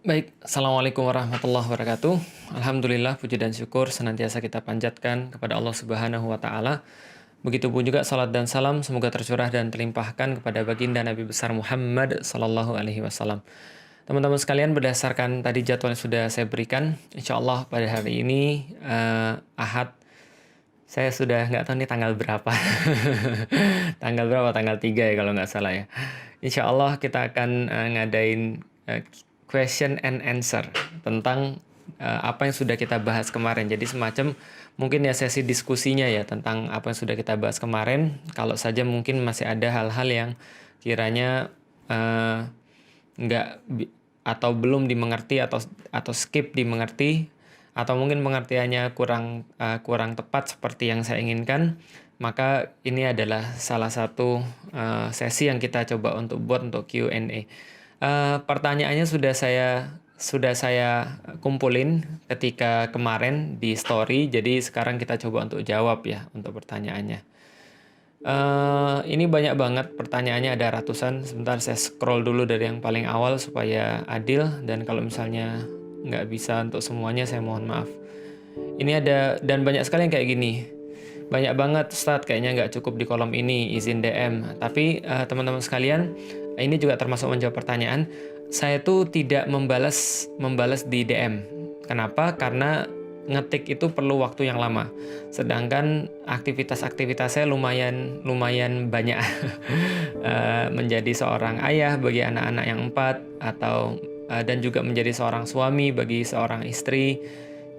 Baik, Assalamualaikum warahmatullahi wabarakatuh. Alhamdulillah, puji dan syukur senantiasa kita panjatkan kepada Allah Subhanahu wa Ta'ala. Begitupun juga salat dan salam semoga tercurah dan terlimpahkan kepada baginda Nabi besar Muhammad Sallallahu Alaihi Wasallam. Teman-teman sekalian, berdasarkan tadi jadwal yang sudah saya berikan, insya Allah pada hari ini Ahad, saya sudah nggak tahu nih tanggal berapa. Tanggal berapa? Tanggal 3 ya kalau nggak salah ya. Insya Allah kita akan ngadain question and answer tentang apa yang sudah kita bahas kemarin. Jadi semacam mungkin ya sesi diskusinya ya tentang apa yang sudah kita bahas kemarin. Kalau saja mungkin masih ada hal-hal yang kiranya nggak atau belum dimengerti atau skip dimengerti, atau mungkin pengertiannya kurang tepat seperti yang saya inginkan, maka ini adalah salah satu sesi yang kita coba untuk buat untuk Q&A. Pertanyaannya sudah saya kumpulin ketika kemarin di story, jadi sekarang kita coba untuk jawab ya untuk pertanyaannya. Ini banyak banget pertanyaannya, ada ratusan. Sebentar saya scroll dulu dari yang paling awal supaya adil, dan kalau misalnya nggak bisa untuk semuanya saya mohon maaf. Ini ada, dan banyak sekali yang kayak gini. Banyak banget, Ustadz, kayaknya nggak cukup di kolom ini, izin DM. Tapi teman-teman sekalian, ini juga termasuk menjawab pertanyaan. Saya tuh tidak membalas di DM. Kenapa? Karena ngetik itu perlu waktu yang lama. Sedangkan aktivitas-aktivitas saya lumayan banyak. Menjadi seorang ayah bagi anak-anak yang 4, atau dan juga menjadi seorang suami bagi seorang istri.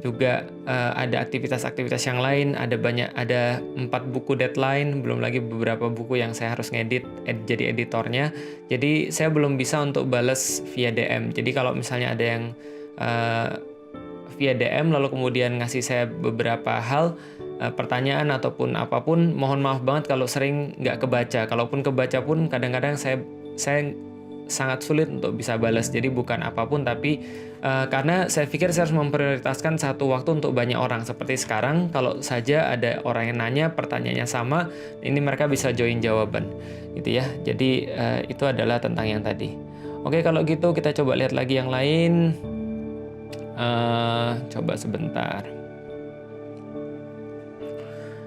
Juga ada aktivitas-aktivitas yang lain, ada 4 buku deadline, belum lagi beberapa buku yang saya harus ngedit jadi editornya. Jadi saya belum bisa untuk balas via DM. Jadi kalau misalnya ada yang via DM lalu kemudian ngasih saya beberapa hal, pertanyaan ataupun apapun, mohon maaf banget kalau sering nggak kebaca. Kalaupun kebaca pun kadang-kadang saya sangat sulit untuk bisa balas. Jadi bukan apapun, tapi karena saya pikir saya harus memprioritaskan satu waktu untuk banyak orang. Seperti sekarang, kalau saja ada orang yang nanya pertanyaannya sama, ini mereka bisa join jawaban gitu ya. Jadi itu adalah tentang yang tadi. Oke, kalau gitu kita coba lihat lagi yang lain. Coba sebentar.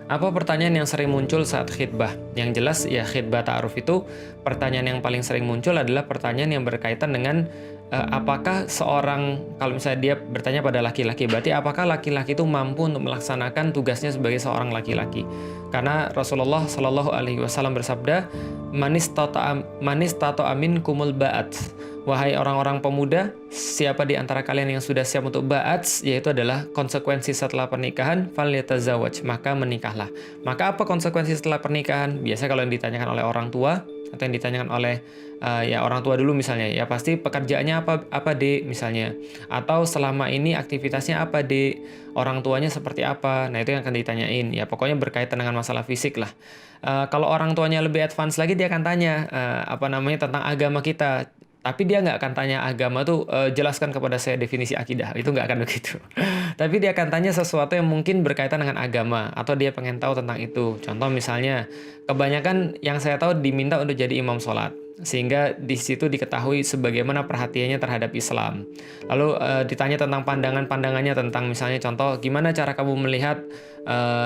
Apa pertanyaan yang sering muncul saat khidbah? Yang jelas ya, khidbah ta'aruf itu pertanyaan yang paling sering muncul adalah pertanyaan yang berkaitan dengan apakah seorang, kalau misalnya dia bertanya pada laki-laki, berarti apakah laki-laki itu mampu untuk melaksanakan tugasnya sebagai seorang laki-laki? Karena Rasulullah Shallallahu Alaihi Wasallam bersabda, manis tato amin kumul ba'at. Wahai orang-orang pemuda, siapa di antara kalian yang sudah siap untuk ba'ats, yaitu adalah konsekuensi setelah pernikahan, falyatazawwaj, maka menikahlah. Maka apa konsekuensi setelah pernikahan? Biasanya kalau yang ditanyakan oleh orang tua, atau yang ditanyakan oleh ya orang tua dulu misalnya, ya pasti pekerjaannya apa Dek misalnya, atau selama ini aktivitasnya apa Dek, orang tuanya seperti apa. Nah, itu yang akan ditanyain. Ya pokoknya berkaitan dengan masalah fisik lah. Kalau orang tuanya lebih advance lagi, dia akan tanya tentang agama kita. Tapi dia nggak akan tanya agama tuh, jelaskan kepada saya definisi akidah. Itu nggak akan begitu. Tapi dia akan tanya sesuatu yang mungkin berkaitan dengan agama, atau dia pengen tahu tentang itu. Contoh misalnya, kebanyakan yang saya tahu diminta untuk jadi imam sholat. Sehingga di situ diketahui sebagaimana perhatiannya terhadap Islam. Lalu ditanya tentang pandangannya tentang misalnya contoh, gimana cara kamu melihat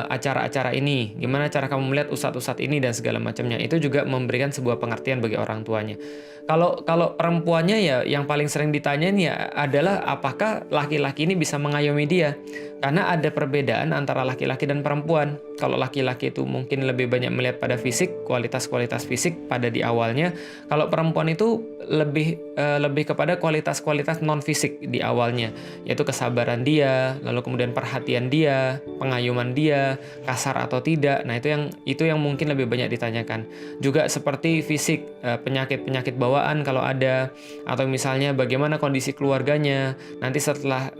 acara-acara ini, gimana cara kamu melihat ustadz-ustadz ini, dan segala macamnya. Itu juga memberikan sebuah pengertian bagi orang tuanya. Kalau perempuannya, ya yang paling sering ditanyain ya adalah apakah laki-laki ini bisa mengayomi dia. Karena ada perbedaan antara laki-laki dan perempuan. Kalau laki-laki itu mungkin lebih banyak melihat pada fisik, kualitas-kualitas fisik pada di awalnya. Kalau perempuan itu lebih kepada kualitas-kualitas non fisik di awalnya, yaitu kesabaran dia, lalu kemudian perhatian dia, pengayuman dia, kasar atau tidak. Nah, itu yang mungkin lebih banyak ditanyakan. Juga seperti fisik, penyakit-penyakit bawaan kalau ada, atau misalnya bagaimana kondisi keluarganya nanti setelah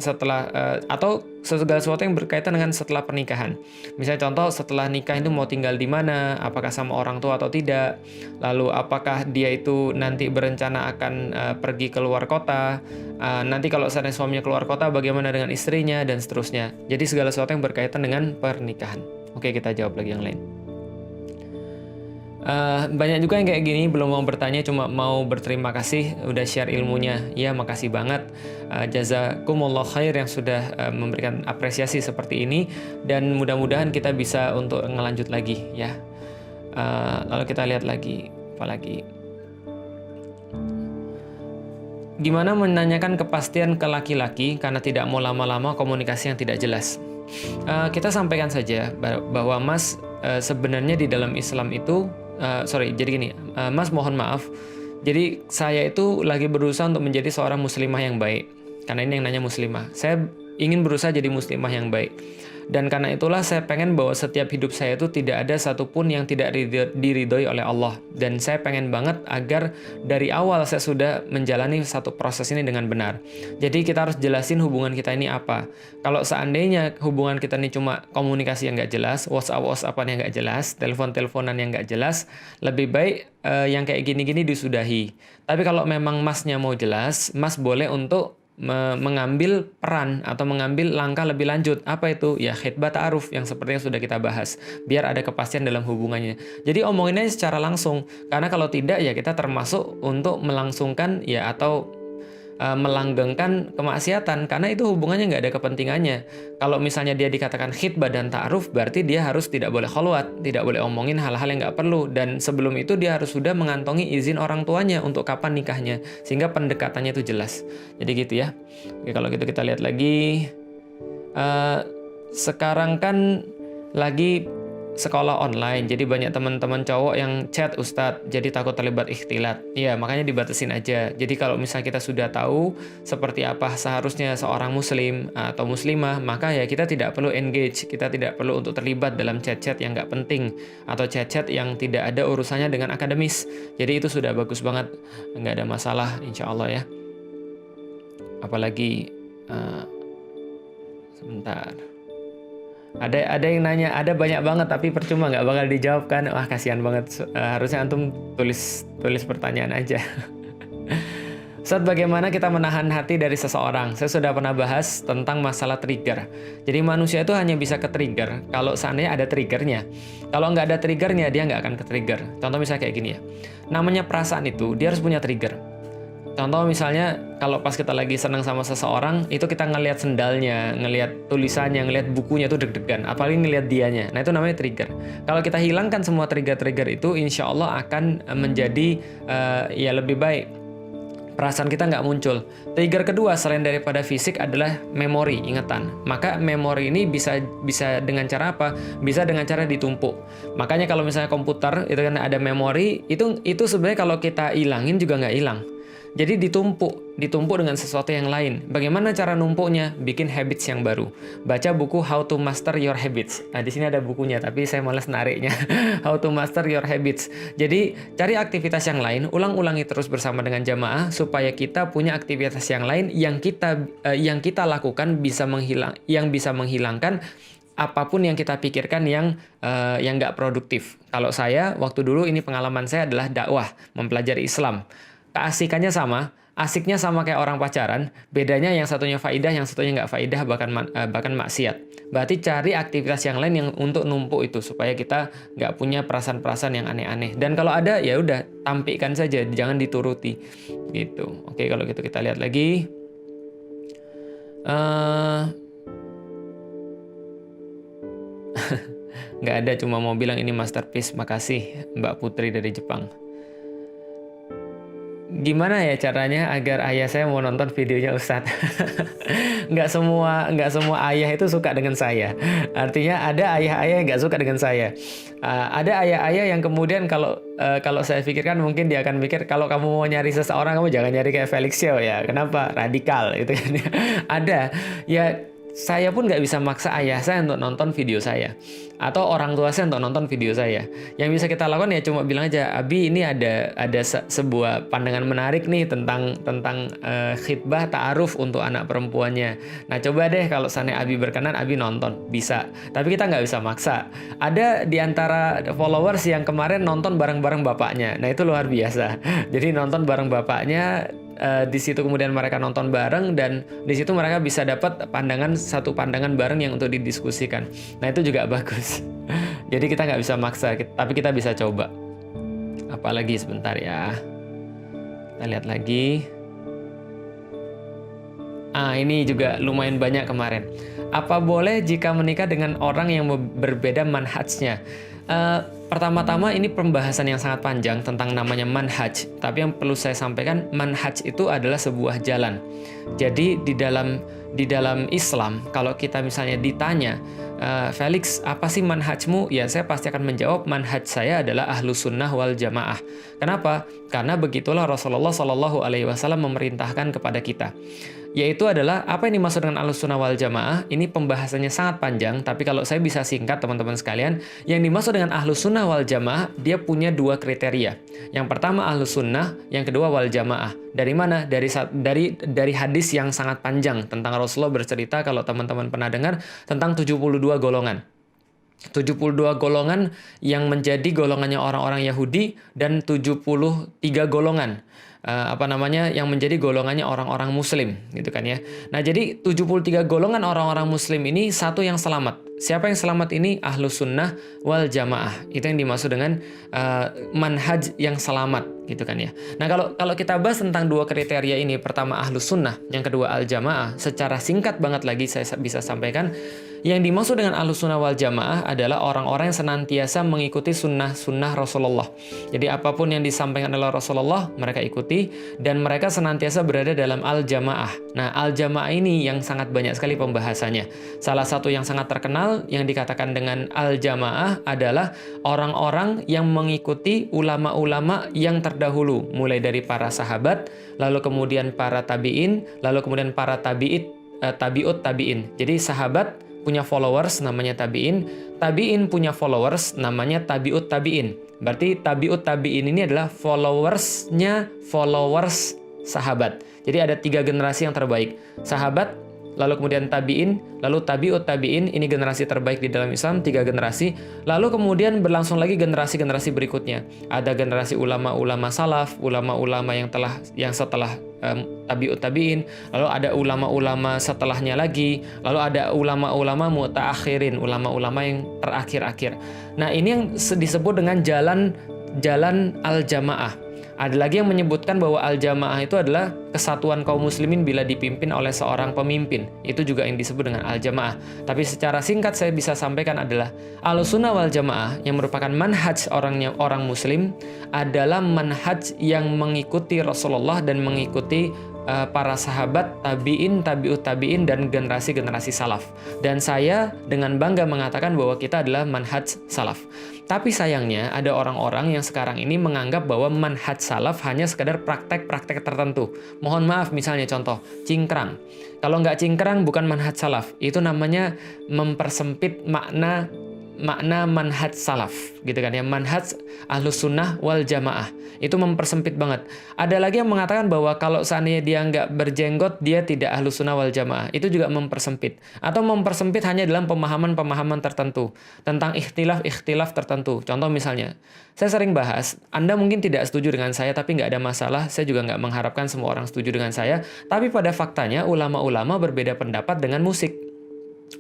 atau segala sesuatu yang berkaitan dengan setelah pernikahan. Misalnya contoh, setelah nikah itu mau tinggal di mana, apakah sama orang tua atau tidak, lalu apakah dia itu nanti berencana akan pergi ke luar kota, nanti kalau seandainya suaminya keluar kota bagaimana dengan istrinya, dan seterusnya. Jadi segala sesuatu yang berkaitan dengan pernikahan. Oke, kita jawab lagi yang lain. Banyak juga yang kayak gini belum mau bertanya, cuma mau berterima kasih udah share ilmunya. Ya, makasih banget. Jazakumullah khair yang sudah memberikan apresiasi seperti ini, dan mudah-mudahan kita bisa untuk ngelanjut lagi ya. Lalu kita lihat lagi apa lagi. Gimana menanyakan kepastian ke laki-laki karena tidak mau lama-lama komunikasi yang tidak jelas? Kita sampaikan saja bahwa Mas sebenarnya di dalam Islam itu jadi gini, Mas mohon maaf. Jadi saya itu lagi berusaha untuk menjadi seorang muslimah yang baik. Karena ini yang nanya muslimah. Saya ingin berusaha jadi muslimah yang baik. Dan karena itulah saya pengen bahwa setiap hidup saya itu tidak ada satupun yang tidak diridhoi oleh Allah. Dan saya pengen banget agar dari awal saya sudah menjalani satu proses ini dengan benar. Jadi kita harus jelasin hubungan kita ini apa. Kalau seandainya hubungan kita ini cuma komunikasi yang nggak jelas, WhatsApp-WhatsAppan yang nggak jelas, telepon-teleponan yang nggak jelas, lebih baik yang kayak gini-gini disudahi. Tapi kalau memang Masnya mau jelas, Mas boleh untuk mengambil peran atau mengambil langkah lebih lanjut. Apa itu? Ya khitbah ta'aruf yang seperti yang sudah kita bahas. Biar ada kepastian dalam hubungannya. Jadi omonginnya secara langsung. Karena kalau tidak ya kita termasuk untuk melangsungkan ya atau melanggengkan kemaksiatan, karena itu hubungannya nggak ada kepentingannya. Kalau misalnya dia dikatakan khitbah dan ta'aruf, berarti dia harus tidak boleh kholwat, tidak boleh omongin hal-hal yang nggak perlu, dan sebelum itu dia harus sudah mengantongi izin orang tuanya untuk kapan nikahnya, sehingga pendekatannya itu jelas. Jadi gitu ya. Oke, kalau gitu kita lihat lagi. Sekarang kan lagi sekolah online, jadi banyak teman-teman cowok yang chat Ustadz, jadi takut terlibat ikhtilat. Ya, makanya dibatasin aja. Jadi kalau misalnya kita sudah tahu seperti apa seharusnya seorang muslim atau muslimah, maka ya kita tidak perlu engage, kita tidak perlu untuk terlibat dalam chat-chat yang nggak penting, atau chat-chat yang tidak ada urusannya dengan akademis. Jadi itu sudah bagus banget, nggak ada masalah insya Allah ya. Apalagi, sebentar. Ada yang nanya, ada banyak banget tapi percuma nggak bakal dijawab kan. Wah kasihan banget, harusnya antum tulis pertanyaan aja. Ustadz, bagaimana kita menahan hati dari seseorang? Saya sudah pernah bahas tentang masalah trigger. Jadi manusia itu hanya bisa ke-trigger kalau seandainya ada triggernya. Kalau nggak ada triggernya, dia nggak akan ke-trigger. Contoh misalnya kayak gini ya, namanya perasaan itu dia harus punya trigger. Contoh misalnya kalau pas kita lagi senang sama seseorang, itu kita ngelihat sendalnya, ngelihat tulisannya, ngelihat bukunya tuh deg-degan, apalagi ngelihat dianya. Nah itu namanya trigger. Kalau kita hilangkan semua trigger-trigger itu, insya Allah akan menjadi ya lebih baik. Perasaan kita nggak muncul. Trigger kedua selain daripada fisik adalah memori, ingatan. Maka memori ini bisa dengan cara apa? Bisa dengan cara ditumpuk. Makanya kalau misalnya komputer itu kan ada memori, itu sebenarnya kalau kita hilangin juga nggak hilang. Jadi ditumpuk dengan sesuatu yang lain. Bagaimana cara numpuknya? Bikin habits yang baru. Baca buku How to Master Your Habits. Nah, di sini ada bukunya, tapi saya malas nariknya. How to Master Your Habits. Jadi, cari aktivitas yang lain, ulang-ulangi terus bersama dengan jamaah supaya kita punya aktivitas yang lain yang kita lakukan bisa menghilangkan apapun yang kita pikirkan yang nggak produktif. Kalau saya, waktu dulu ini pengalaman saya adalah dakwah, mempelajari Islam. Keasikannya sama, asiknya sama kayak orang pacaran, bedanya yang satunya faidah, yang satunya nggak faidah, bahkan maksiat. Berarti cari aktivitas yang lain yang untuk numpuk itu, supaya kita nggak punya perasaan-perasaan yang aneh-aneh. Dan kalau ada, ya udah, tampilkan saja, jangan dituruti. Gitu. Oke, kalau gitu kita lihat lagi. Nggak ada, cuma mau bilang ini masterpiece. Makasih Mbak Putri dari Jepang. Gimana ya caranya agar ayah saya mau nonton videonya Ustadz? Nggak semua ayah itu suka dengan saya. Artinya ada ayah-ayah yang nggak suka dengan saya. Ada ayah-ayah yang kemudian kalau saya pikirkan mungkin dia akan mikir, kalau kamu mau nyari seseorang, kamu jangan nyari kayak Felix Xiao ya. Kenapa? Radikal gitu kan. Ada. Ya, saya pun nggak bisa maksa ayah saya untuk nonton video saya, atau orang tua saya untuk nonton video saya. Yang bisa kita lakukan ya cuma bilang aja, Abi ini ada sebuah pandangan menarik nih tentang khitbah ta'aruf untuk anak perempuannya. Nah coba deh kalau sana Abi berkenan, Abi nonton, bisa. Tapi kita nggak bisa maksa. Ada di antara followers yang kemarin nonton bareng-bareng bapaknya. Nah itu luar biasa. Jadi nonton bareng bapaknya. Di situ kemudian mereka nonton bareng, dan di situ mereka bisa dapat satu pandangan bareng yang untuk didiskusikan. Nah itu juga bagus. Jadi kita nggak bisa maksa, tapi kita bisa coba. Apalagi sebentar ya. Kita lihat lagi. Ini juga lumayan banyak kemarin. Apa boleh jika menikah dengan orang yang berbeda manhajnya? Pertama-tama ini pembahasan yang sangat panjang tentang namanya manhaj. Tapi yang perlu saya sampaikan, manhaj itu adalah sebuah jalan. Jadi di dalam Islam, kalau kita misalnya ditanya, Felix, apa sih manhajmu? Ya, saya pasti akan menjawab, manhaj saya adalah Ahlus Sunnah wal Jamaah. Kenapa? Karena begitulah Rasulullah Shallallahu Alaihi Wasallam memerintahkan kepada kita. Yaitu adalah, apa yang dimaksud dengan Ahlus Sunnah wal Jamaah? Ini pembahasannya sangat panjang, tapi kalau saya bisa singkat teman-teman sekalian, yang dimaksud dengan Ahlus Sunnah wal Jamaah, dia punya dua kriteria. Yang pertama Ahlus Sunnah, yang kedua wal Jamaah. Dari mana? Dari hadis yang sangat panjang tentang Rasulullah bercerita, kalau teman-teman pernah dengar, tentang 72 golongan. 72 golongan yang menjadi golongannya orang-orang Yahudi, dan 73 golongan yang menjadi golongannya orang-orang Muslim, gitu kan ya. Nah, jadi 73 golongan orang-orang Muslim ini satu yang selamat. Siapa yang selamat ini? Ahlus Sunnah wal Jamaah. Itu yang dimaksud dengan manhaj yang selamat, gitu kan ya. Nah, kalau kita bahas tentang dua kriteria ini, pertama Ahlus Sunnah, yang kedua Al Jamaah, secara singkat banget lagi saya bisa sampaikan, yang dimaksud dengan Ahlus Sunnah wal Jamaah adalah orang-orang yang senantiasa mengikuti sunnah Rasulullah. Jadi apapun yang disampaikan oleh Rasulullah, mereka ikuti, dan mereka senantiasa berada dalam Al-Jamaah. Nah, Al-Jamaah ini yang sangat banyak sekali pembahasannya. Salah satu yang sangat terkenal yang dikatakan dengan Al-Jamaah adalah orang-orang yang mengikuti ulama-ulama yang terdahulu, mulai dari para sahabat, lalu kemudian para tabi'in, lalu kemudian para tabi'ut tabi'in. Jadi sahabat punya followers namanya tabi'in, tabi'in punya followers namanya tabi'ut tabi'in. Berarti tabi'ut tabi'in ini adalah followers sahabat. Jadi ada 3 generasi yang terbaik. Sahabat, lalu kemudian tabi'in, lalu tabi'ut tabi'in, ini generasi terbaik di dalam Islam, 3 generasi. Lalu kemudian berlangsung lagi generasi-generasi berikutnya. Ada generasi ulama-ulama salaf, ulama-ulama yang setelah tabi'ut tabi'in, lalu ada ulama-ulama setelahnya lagi, lalu ada ulama-ulama mutaakhirin, ulama-ulama yang terakhir-akhir. Nah, ini yang disebut dengan jalan al-jamaah. Ada lagi yang menyebutkan bahwa al-jamaah itu adalah kesatuan kaum muslimin bila dipimpin oleh seorang pemimpin. Itu juga yang disebut dengan al-jamaah. Tapi secara singkat saya bisa sampaikan adalah Ahlus Sunnah wal Jamaah yang merupakan manhaj orang muslim adalah manhaj yang mengikuti Rasulullah dan mengikuti para sahabat, tabi'in, tabi'ut tabi'in, dan generasi-generasi salaf. Dan saya dengan bangga mengatakan bahwa kita adalah manhaj salaf. Tapi sayangnya ada orang-orang yang sekarang ini menganggap bahwa manhaj salaf hanya sekadar praktek-praktek tertentu. Mohon maaf, misalnya contoh, cingkrang. Kalau nggak cingkrang bukan manhaj salaf. Itu namanya mempersempit makna manhaj salaf, gitu kan ya, manhaj Ahlus Sunnah wal Jamaah. Itu mempersempit banget. Ada lagi yang mengatakan bahwa kalau seandainya dia nggak berjenggot, dia tidak Ahlus Sunnah wal Jamaah. Itu juga mempersempit. Atau mempersempit hanya dalam pemahaman-pemahaman tertentu tentang ikhtilaf tertentu. Contoh misalnya, saya sering bahas, Anda mungkin tidak setuju dengan saya, tapi nggak ada masalah. Saya juga nggak mengharapkan semua orang setuju dengan saya. Tapi pada faktanya, ulama-ulama berbeda pendapat dengan musik.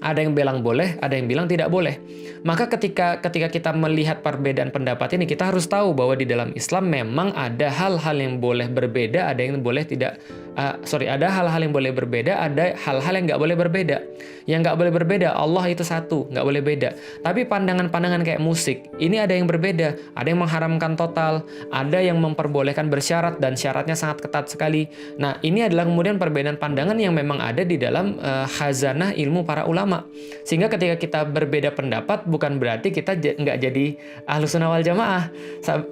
Ada yang bilang boleh, ada yang bilang tidak boleh. Maka ketika kita melihat perbedaan pendapat ini, kita harus tahu bahwa di dalam Islam memang ada hal-hal yang boleh berbeda, ada yang boleh tidak. Ada hal-hal yang boleh berbeda, ada hal-hal yang nggak boleh berbeda. Yang nggak boleh berbeda, Allah itu satu, nggak boleh beda. Tapi pandangan-pandangan kayak musik, ini ada yang berbeda. Ada yang mengharamkan total, ada yang memperbolehkan bersyarat dan syaratnya sangat ketat sekali. Nah, ini adalah kemudian perbedaan pandangan yang memang ada di dalam khazanah ilmu para ulama. Sehingga ketika kita berbeda pendapat, bukan berarti kita nggak jadi Ahlus Sunnah wal Jamaah.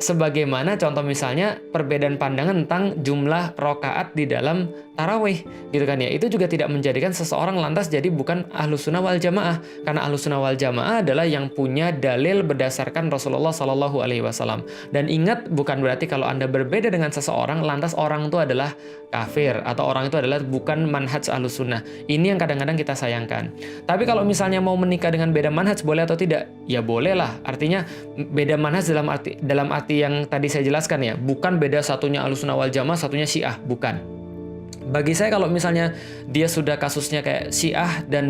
Sebagaimana contoh misalnya perbedaan pandangan tentang jumlah rakaat di dalam tarawih, gitu kan ya. Itu juga tidak menjadikan seseorang lantas jadi bukan Ahlus Sunnah wal Jamaah, karena Ahlus Sunnah wal Jamaah adalah yang punya dalil berdasarkan Rasulullah Shallallahu Alaihi Wasallam. Dan ingat, bukan berarti kalau Anda berbeda dengan seseorang lantas orang itu adalah kafir atau orang itu adalah bukan manhaj Ahlus Sunnah. Ini yang kadang-kadang kita sayangkan. Tapi kalau misalnya mau menikah dengan beda manhaj, boleh atau tidak? Ya boleh lah. Artinya beda manhaj dalam arti yang tadi saya jelaskan ya, bukan beda satunya Ahlus Sunnah wal Jamaah, satunya Syiah, bukan. Bagi saya kalau misalnya dia sudah kasusnya kayak Syiah, dan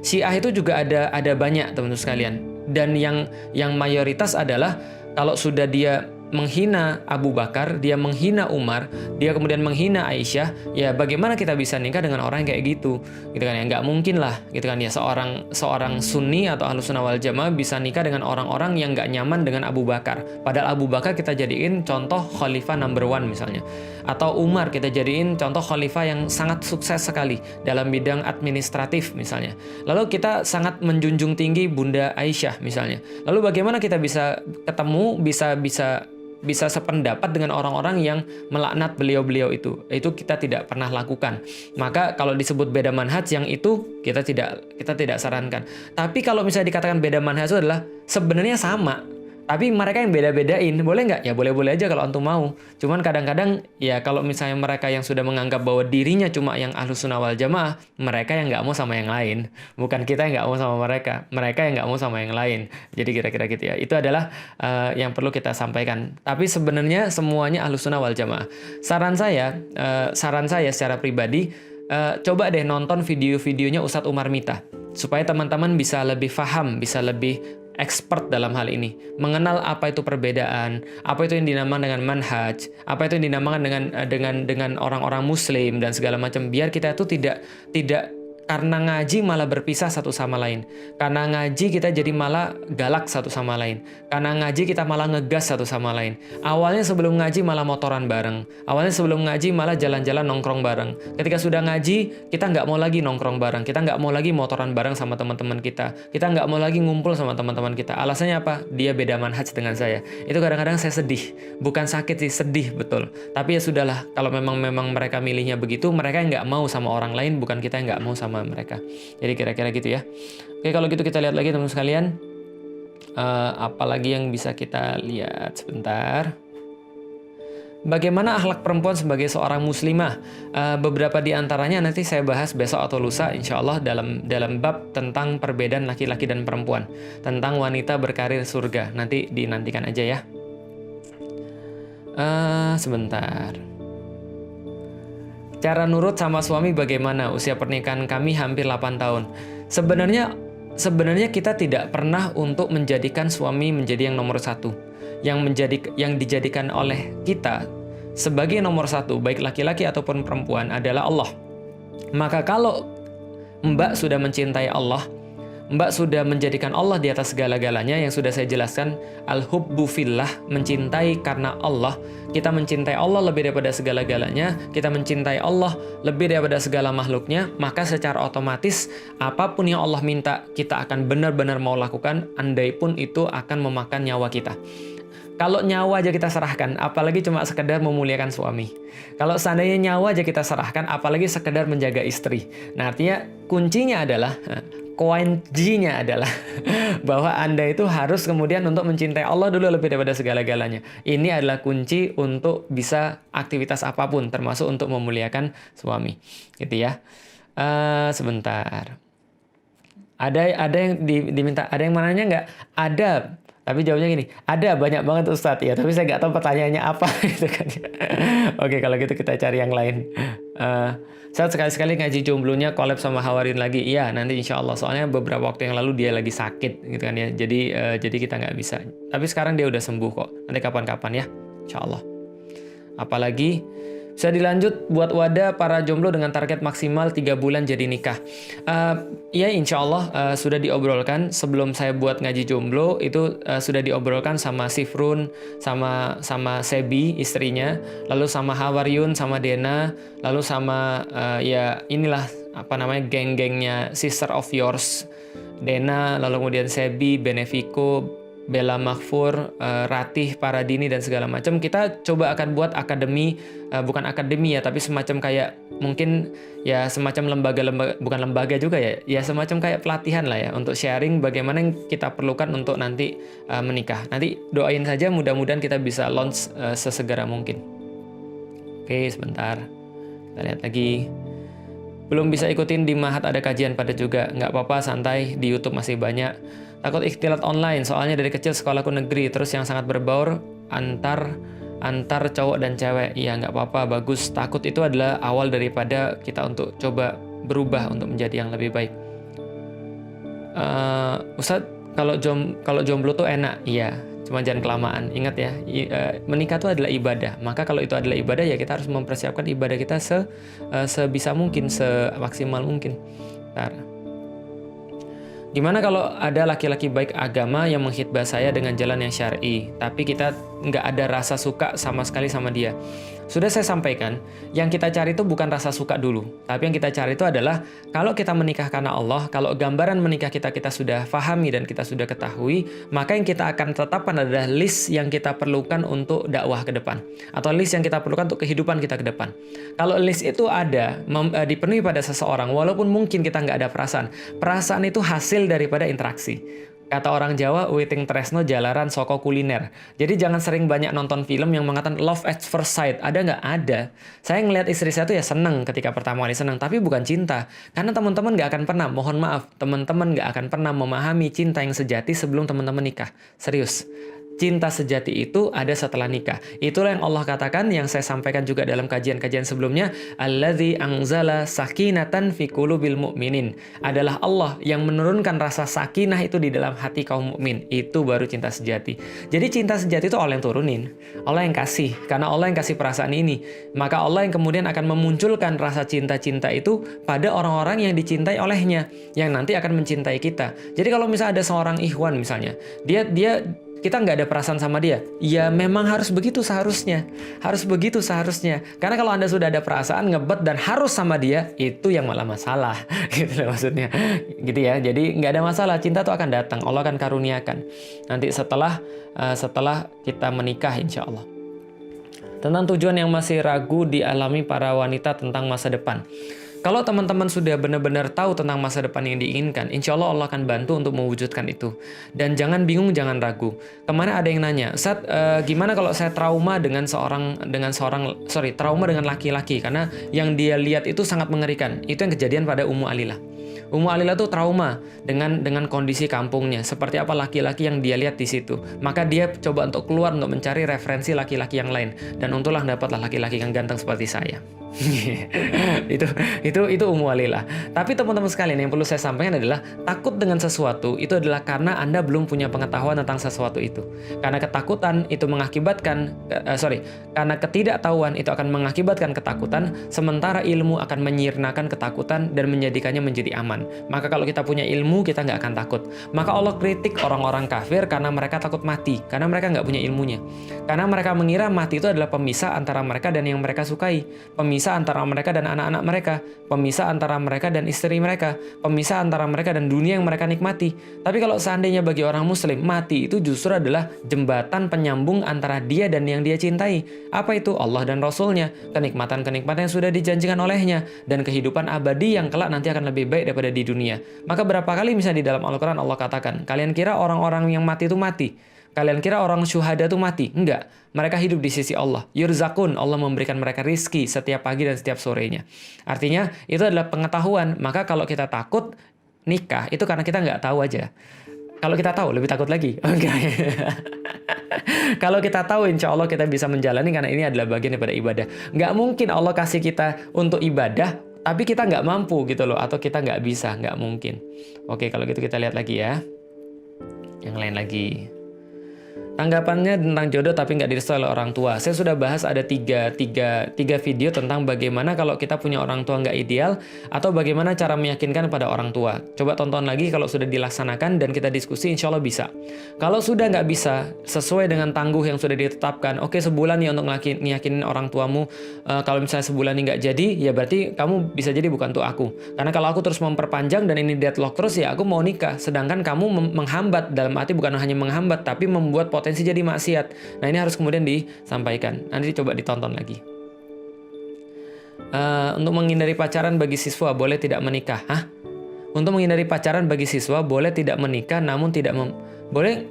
Syiah itu juga ada banyak teman-teman sekalian. Dan yang mayoritas adalah kalau sudah dia menghina Abu Bakar, dia menghina Umar, dia kemudian menghina Aisyah, ya bagaimana kita bisa nikah dengan orang yang kayak gitu kan ya, nggak mungkin lah gitu kan ya, seorang Sunni atau Ahlus Sunnah wal Jamaah bisa nikah dengan orang-orang yang nggak nyaman dengan Abu Bakar. Padahal Abu Bakar kita jadiin contoh khalifah number one misalnya, atau Umar kita jadiin contoh khalifah yang sangat sukses sekali dalam bidang administratif misalnya. Lalu kita sangat menjunjung tinggi Bunda Aisyah misalnya. Lalu bagaimana kita bisa ketemu, bisa sependapat dengan orang-orang yang melaknat beliau-beliau itu kita tidak pernah lakukan. Maka kalau disebut beda manhaj, yang itu kita tidak sarankan. Tapi kalau misalnya dikatakan beda manhaj itu adalah sebenarnya sama, tapi mereka yang beda-bedain, boleh nggak? Ya boleh-boleh aja kalau antum mau. Cuman kadang-kadang ya kalau misalnya mereka yang sudah menganggap bahwa dirinya cuma yang Ahlus Sunnah wal Jamaah, mereka yang nggak mau sama yang lain. Bukan kita yang nggak mau sama mereka yang nggak mau sama yang lain. Jadi kira-kira gitu ya. Itu adalah yang perlu kita sampaikan. Tapi sebenarnya semuanya Ahlus Sunnah wal Jamaah. Saran saya secara pribadi, coba deh nonton video-videonya Ustadz Umar Mita, supaya teman-teman bisa lebih paham, bisa lebih expert dalam hal ini, mengenal apa itu perbedaan, apa itu yang dinamakan dengan manhaj, apa itu yang dinamakan dengan orang-orang Muslim dan segala macam, biar kita itu tidak karena ngaji malah berpisah satu sama lain. Karena ngaji kita jadi malah galak satu sama lain. Karena ngaji kita malah ngegas satu sama lain. Awalnya sebelum ngaji malah motoran bareng. Awalnya sebelum ngaji malah jalan-jalan nongkrong bareng. Ketika sudah ngaji, kita nggak mau lagi nongkrong bareng. Kita nggak mau lagi motoran bareng sama teman-teman kita. Kita nggak mau lagi ngumpul sama teman-teman kita. Alasannya apa? Dia beda manhaj dengan saya. Itu kadang-kadang saya sedih. Bukan sakit sih, sedih betul. Tapi ya sudahlah, kalau memang mereka milihnya begitu, mereka nggak mau sama orang lain, bukan kita yang nggak mau sama mereka. Jadi kira-kira gitu ya. Oke, kalau gitu kita lihat lagi teman-teman sekalian. Apalagi yang bisa kita lihat sebentar. Bagaimana akhlak perempuan sebagai seorang muslimah? Beberapa di antaranya nanti saya bahas besok atau lusa insya Allah dalam bab tentang perbedaan laki-laki dan perempuan, tentang wanita berkarir surga. Nanti dinantikan aja ya. Sebentar. Cara nurut sama suami bagaimana? Usia pernikahan kami hampir 8 tahun. Sebenarnya kita tidak pernah untuk menjadikan suami menjadi yang nomor satu. Yang dijadikan oleh kita sebagai nomor satu, baik laki-laki ataupun perempuan, adalah Allah. Maka kalau Mbak sudah mencintai Allah, Mbak sudah menjadikan Allah di atas segala-galanya, yang sudah saya jelaskan, al-hubbu fillah, mencintai karena Allah. Kita mencintai Allah lebih daripada segala-galanya, kita mencintai Allah lebih daripada segala makhluknya, maka secara otomatis apapun yang Allah minta, kita akan benar-benar mau lakukan, andai pun itu akan memakan nyawa kita. Kalau nyawa aja kita serahkan, apalagi cuma sekedar memuliakan suami. Kalau seandainya nyawa aja kita serahkan, apalagi sekedar menjaga istri. Nah, artinya kuncinya adalah bahwa Anda itu harus kemudian untuk mencintai Allah dulu lebih daripada segala-galanya. Ini adalah kunci untuk bisa aktivitas apapun, termasuk untuk memuliakan suami. Gitu ya. Sebentar. Ada yang diminta, ada yang mananya nggak? Ada. Tapi jawabnya gini, ada banyak banget Ustadz ya, tapi saya nggak tahu pertanyaannya apa gitu kan. Oke, kalau gitu kita cari yang lain. Saat sekali-sekali ngaji jomblonya collab sama Hawarin lagi. Iya, nanti insya Allah. Soalnya beberapa waktu yang lalu dia lagi sakit gitu kan ya. Jadi kita nggak bisa. Tapi sekarang dia udah sembuh kok. Nanti kapan-kapan ya, insya Allah. Apalagi bisa dilanjut buat wadah para jomblo dengan target maksimal 3 bulan jadi nikah. Ya insya Allah sudah diobrolkan sebelum saya buat ngaji jomblo itu sudah diobrolkan sama Sifrun, sama Sebi istrinya, lalu sama Hawaryun, sama Dena, lalu sama ya inilah apa namanya geng-gengnya Sister of Yours, Dena, lalu kemudian Sebi, Benefico, Bella Maghfur, Ratih, Paradini dan segala macam. Kita coba akan buat akademi, bukan akademi ya, tapi semacam kayak mungkin ya semacam lembaga, bukan lembaga juga ya semacam kayak pelatihan lah ya untuk sharing bagaimana yang kita perlukan untuk nanti menikah. Nanti doain saja mudah-mudahan kita bisa launch sesegera mungkin. Oke, sebentar. Kita lihat lagi. Belum bisa ikutin di Mahat ada kajian pada juga. Nggak apa-apa, santai, di YouTube masih banyak. Takut ikhtilat online, soalnya dari kecil sekolahku negeri, terus yang sangat berbaur antar cowok dan cewek. Iya, nggak apa-apa, bagus. Takut itu adalah awal daripada kita untuk coba berubah untuk menjadi yang lebih baik. Ustadz, kalau jomblo tuh enak, iya. Cuma jangan kelamaan. Ingat ya, menikah itu adalah ibadah. Maka kalau itu adalah ibadah, ya kita harus mempersiapkan ibadah kita sebisa mungkin, semaksimal mungkin. Bentar. Gimana kalau ada laki-laki baik agama yang menghitbah saya dengan jalan yang syar'i, tapi kita nggak ada rasa suka sama sekali sama dia? Sudah saya sampaikan, yang kita cari itu bukan rasa suka dulu, tapi yang kita cari itu adalah kalau kita menikah karena Allah, kalau gambaran menikah kita sudah pahami dan kita sudah ketahui, maka yang kita akan tetapkan adalah list yang kita perlukan untuk dakwah ke depan, atau list yang kita perlukan untuk kehidupan kita ke depan. Kalau list itu ada, dipenuhi pada seseorang, walaupun mungkin kita nggak ada perasaan itu hasil daripada interaksi. Kata orang Jawa, witing tresno jalaran soko kuliner. Jadi jangan sering banyak nonton film yang mengatakan love at first sight. Ada nggak? Ada. Saya ngelihat istri saya tuh ya seneng ketika pertama kali seneng, tapi bukan cinta. Karena teman-teman nggak akan pernah, mohon maaf, teman-teman nggak akan pernah memahami cinta yang sejati sebelum teman-teman nikah. Serius. Cinta sejati itu ada setelah nikah. Itulah yang Allah katakan, yang saya sampaikan juga dalam kajian-kajian sebelumnya, alladzi anzala sakinatan fi qulubil mu'minin. Adalah Allah yang menurunkan rasa sakinah itu di dalam hati kaum mukmin. Itu baru cinta sejati. Jadi cinta sejati itu Allah yang turunin. Allah yang kasih. Karena Allah yang kasih perasaan ini. Maka Allah yang kemudian akan memunculkan rasa cinta-cinta itu pada orang-orang yang dicintai olehnya, yang nanti akan mencintai kita. Jadi kalau misalnya ada seorang ikhwan misalnya, kita nggak ada perasaan sama dia, ya memang harus begitu seharusnya. Harus begitu seharusnya. Karena kalau Anda sudah ada perasaan, ngebet dan harus sama dia, itu yang malah masalah. Gitu loh maksudnya. Gitu ya. Jadi nggak ada masalah. Cinta itu akan datang. Allah akan karuniakan. Nanti setelah kita menikah insya Allah. Tentang tujuan yang masih ragu dialami para wanita tentang masa depan. Kalau teman-teman sudah benar-benar tahu tentang masa depan yang diinginkan, insya Allah Allah akan bantu untuk mewujudkan itu. Dan jangan bingung, jangan ragu. Kemana ada yang nanya, Ustaz, gimana kalau saya trauma trauma dengan laki-laki, karena yang dia lihat itu sangat mengerikan. Itu yang kejadian pada Ummu Alilah. Ummu Alilah tuh trauma dengan kondisi kampungnya, seperti apa laki-laki yang dia lihat di situ. Maka dia coba untuk keluar untuk mencari referensi laki-laki yang lain, dan untunglah dapatlah laki-laki yang ganteng seperti saya. itu Ummu Alilah. Tapi teman-teman sekalian, yang perlu saya sampaikan adalah takut dengan sesuatu itu adalah karena Anda belum punya pengetahuan tentang sesuatu itu. Karena ketakutan itu karena ketidaktahuan itu akan mengakibatkan ketakutan, sementara ilmu akan menyirnakan ketakutan dan menjadikannya menjadi aman. Maka kalau kita punya ilmu, kita nggak akan takut. Maka Allah kritik orang-orang kafir karena mereka takut mati, karena mereka nggak punya ilmunya. Karena mereka mengira mati itu adalah pemisah antara mereka dan yang mereka sukai, pemisah antara mereka dan anak-anak mereka, pemisah antara mereka dan istri mereka, pemisah antara mereka dan dunia yang mereka nikmati. Tapi kalau seandainya bagi orang muslim, mati itu justru adalah jembatan penyambung antara dia dan yang dia cintai. Apa itu? Allah dan Rasulnya, kenikmatan-kenikmatan yang sudah dijanjikan olehnya, dan kehidupan abadi yang kelak nanti akan lebih baik daripada di dunia. Maka berapa kali misalnya di dalam Al-Quran Allah katakan, kalian kira orang-orang yang mati itu mati? Kalian kira orang syuhada itu mati? Enggak. Mereka hidup di sisi Allah. Yurzakun, Allah memberikan mereka rizki setiap pagi dan setiap sorenya. Artinya, itu adalah pengetahuan. Maka kalau kita takut nikah, itu karena kita nggak tahu aja. Kalau kita tahu, lebih takut lagi. Enggak. Kalau kita tahu, insya Allah kita bisa menjalani karena ini adalah bagian daripada ibadah. Nggak mungkin Allah kasih kita untuk ibadah, tapi kita nggak mampu gitu loh. Atau kita nggak bisa, nggak mungkin. Oke, kalau gitu kita lihat lagi ya. Yang lain lagi. Tanggapannya tentang jodoh tapi nggak direstui oleh orang tua. Saya sudah bahas ada tiga video tentang bagaimana kalau kita punya orang tua nggak ideal, atau bagaimana cara meyakinkan pada orang tua. Coba tonton lagi kalau sudah dilaksanakan dan kita diskusi, insya Allah bisa. Kalau sudah nggak bisa, sesuai dengan tangguh yang sudah ditetapkan, oke sebulan ya untuk ngeyakinin orang tuamu, kalau misalnya sebulan ini nggak jadi, ya berarti kamu bisa jadi bukan untuk aku. Karena kalau aku terus memperpanjang dan ini deadlock terus, ya aku mau nikah. Sedangkan kamu menghambat, dalam arti bukan hanya menghambat, tapi membuat potensi jadi maksiat. Nah ini harus kemudian disampaikan. Nanti coba ditonton lagi. Untuk menghindari pacaran bagi siswa boleh tidak menikah? Untuk menghindari pacaran bagi siswa boleh tidak menikah namun tidak boleh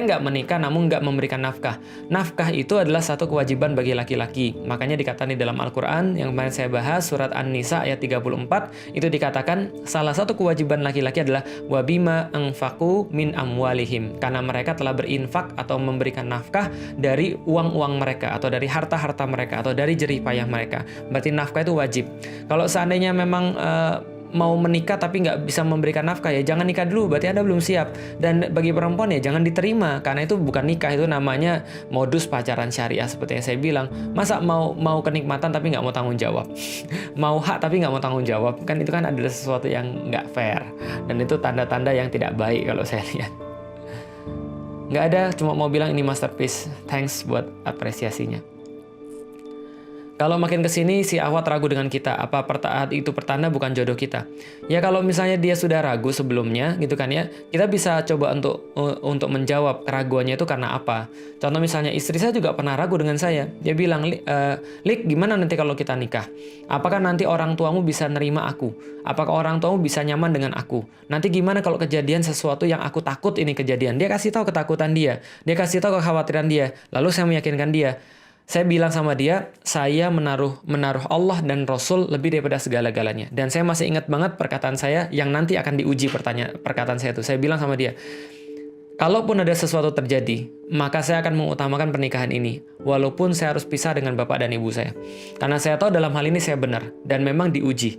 nggak menikah namun nggak memberikan nafkah. Nafkah itu adalah satu kewajiban bagi laki-laki. Makanya dikatakan di dalam Al-Quran yang kemarin saya bahas, surat An-Nisa ayat 34, itu dikatakan salah satu kewajiban laki-laki adalah wabima anfaqu min amwalihim, karena mereka telah berinfak atau memberikan nafkah dari uang-uang mereka, atau dari harta-harta mereka, atau dari jerih payah mereka. Berarti nafkah itu wajib. Kalau seandainya memang mau menikah tapi nggak bisa memberikan nafkah, ya jangan nikah dulu, berarti Anda belum siap. Dan bagi perempuan ya jangan diterima, karena itu bukan nikah, itu namanya modus pacaran syariah seperti yang saya bilang. Masa mau kenikmatan tapi nggak mau tanggung jawab, mau hak tapi nggak mau tanggung jawab, kan itu kan adalah sesuatu yang nggak fair, dan itu tanda-tanda yang tidak baik kalau saya lihat. Nggak ada, cuma mau bilang ini masterpiece, thanks buat apresiasinya. Kalau makin kesini si Ahwat ragu dengan kita, apa itu pertanda bukan jodoh kita? Ya kalau misalnya dia sudah ragu sebelumnya gitu kan ya, kita bisa coba untuk menjawab keraguannya itu karena apa. Contoh misalnya istri saya juga pernah ragu dengan saya. Dia bilang, Lik, gimana nanti kalau kita nikah? Apakah nanti orang tuamu bisa nerima aku? Apakah orang tuamu bisa nyaman dengan aku? Nanti gimana kalau kejadian sesuatu yang aku takut ini kejadian? Dia kasih tahu ketakutan dia kasih tahu kekhawatiran dia. Lalu saya meyakinkan dia. Saya bilang sama dia, saya menaruh Allah dan Rasul lebih daripada segala-galanya. Dan saya masih ingat banget perkataan saya yang nanti akan diuji perkataan saya itu. Saya bilang sama dia, kalaupun ada sesuatu terjadi, maka saya akan mengutamakan pernikahan ini. Walaupun saya harus pisah dengan bapak dan ibu saya. Karena saya tahu dalam hal ini saya benar. Dan memang diuji.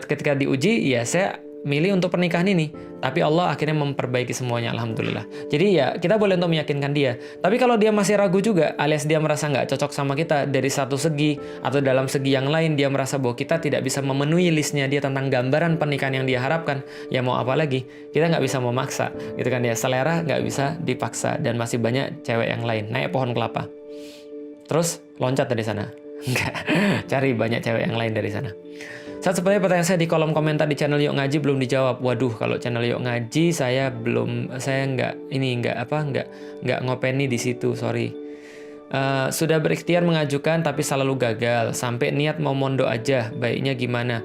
Ketika diuji, ya saya milih untuk pernikahan ini. Tapi Allah akhirnya memperbaiki semuanya, alhamdulillah. Jadi ya kita boleh untuk meyakinkan dia. Tapi kalau dia masih ragu juga, alias dia merasa nggak cocok sama kita dari satu segi atau dalam segi yang lain, dia merasa bahwa kita tidak bisa memenuhi listnya dia tentang gambaran pernikahan yang dia harapkan, ya mau apa lagi? Kita nggak bisa memaksa, gitu kan ya. Selera nggak bisa dipaksa, dan masih banyak cewek yang lain. Naik pohon kelapa, terus loncat dari sana. Enggak, cari banyak cewek yang lain dari sana. Saat sebenarnya pertanyaan saya di kolom komentar di channel Yuk Ngaji belum dijawab. Waduh, kalau channel Yuk Ngaji saya nggak ngopeni di situ, sorry. Sudah berikhtiar mengajukan tapi selalu gagal. Sampai niat mau mondok aja, baiknya gimana?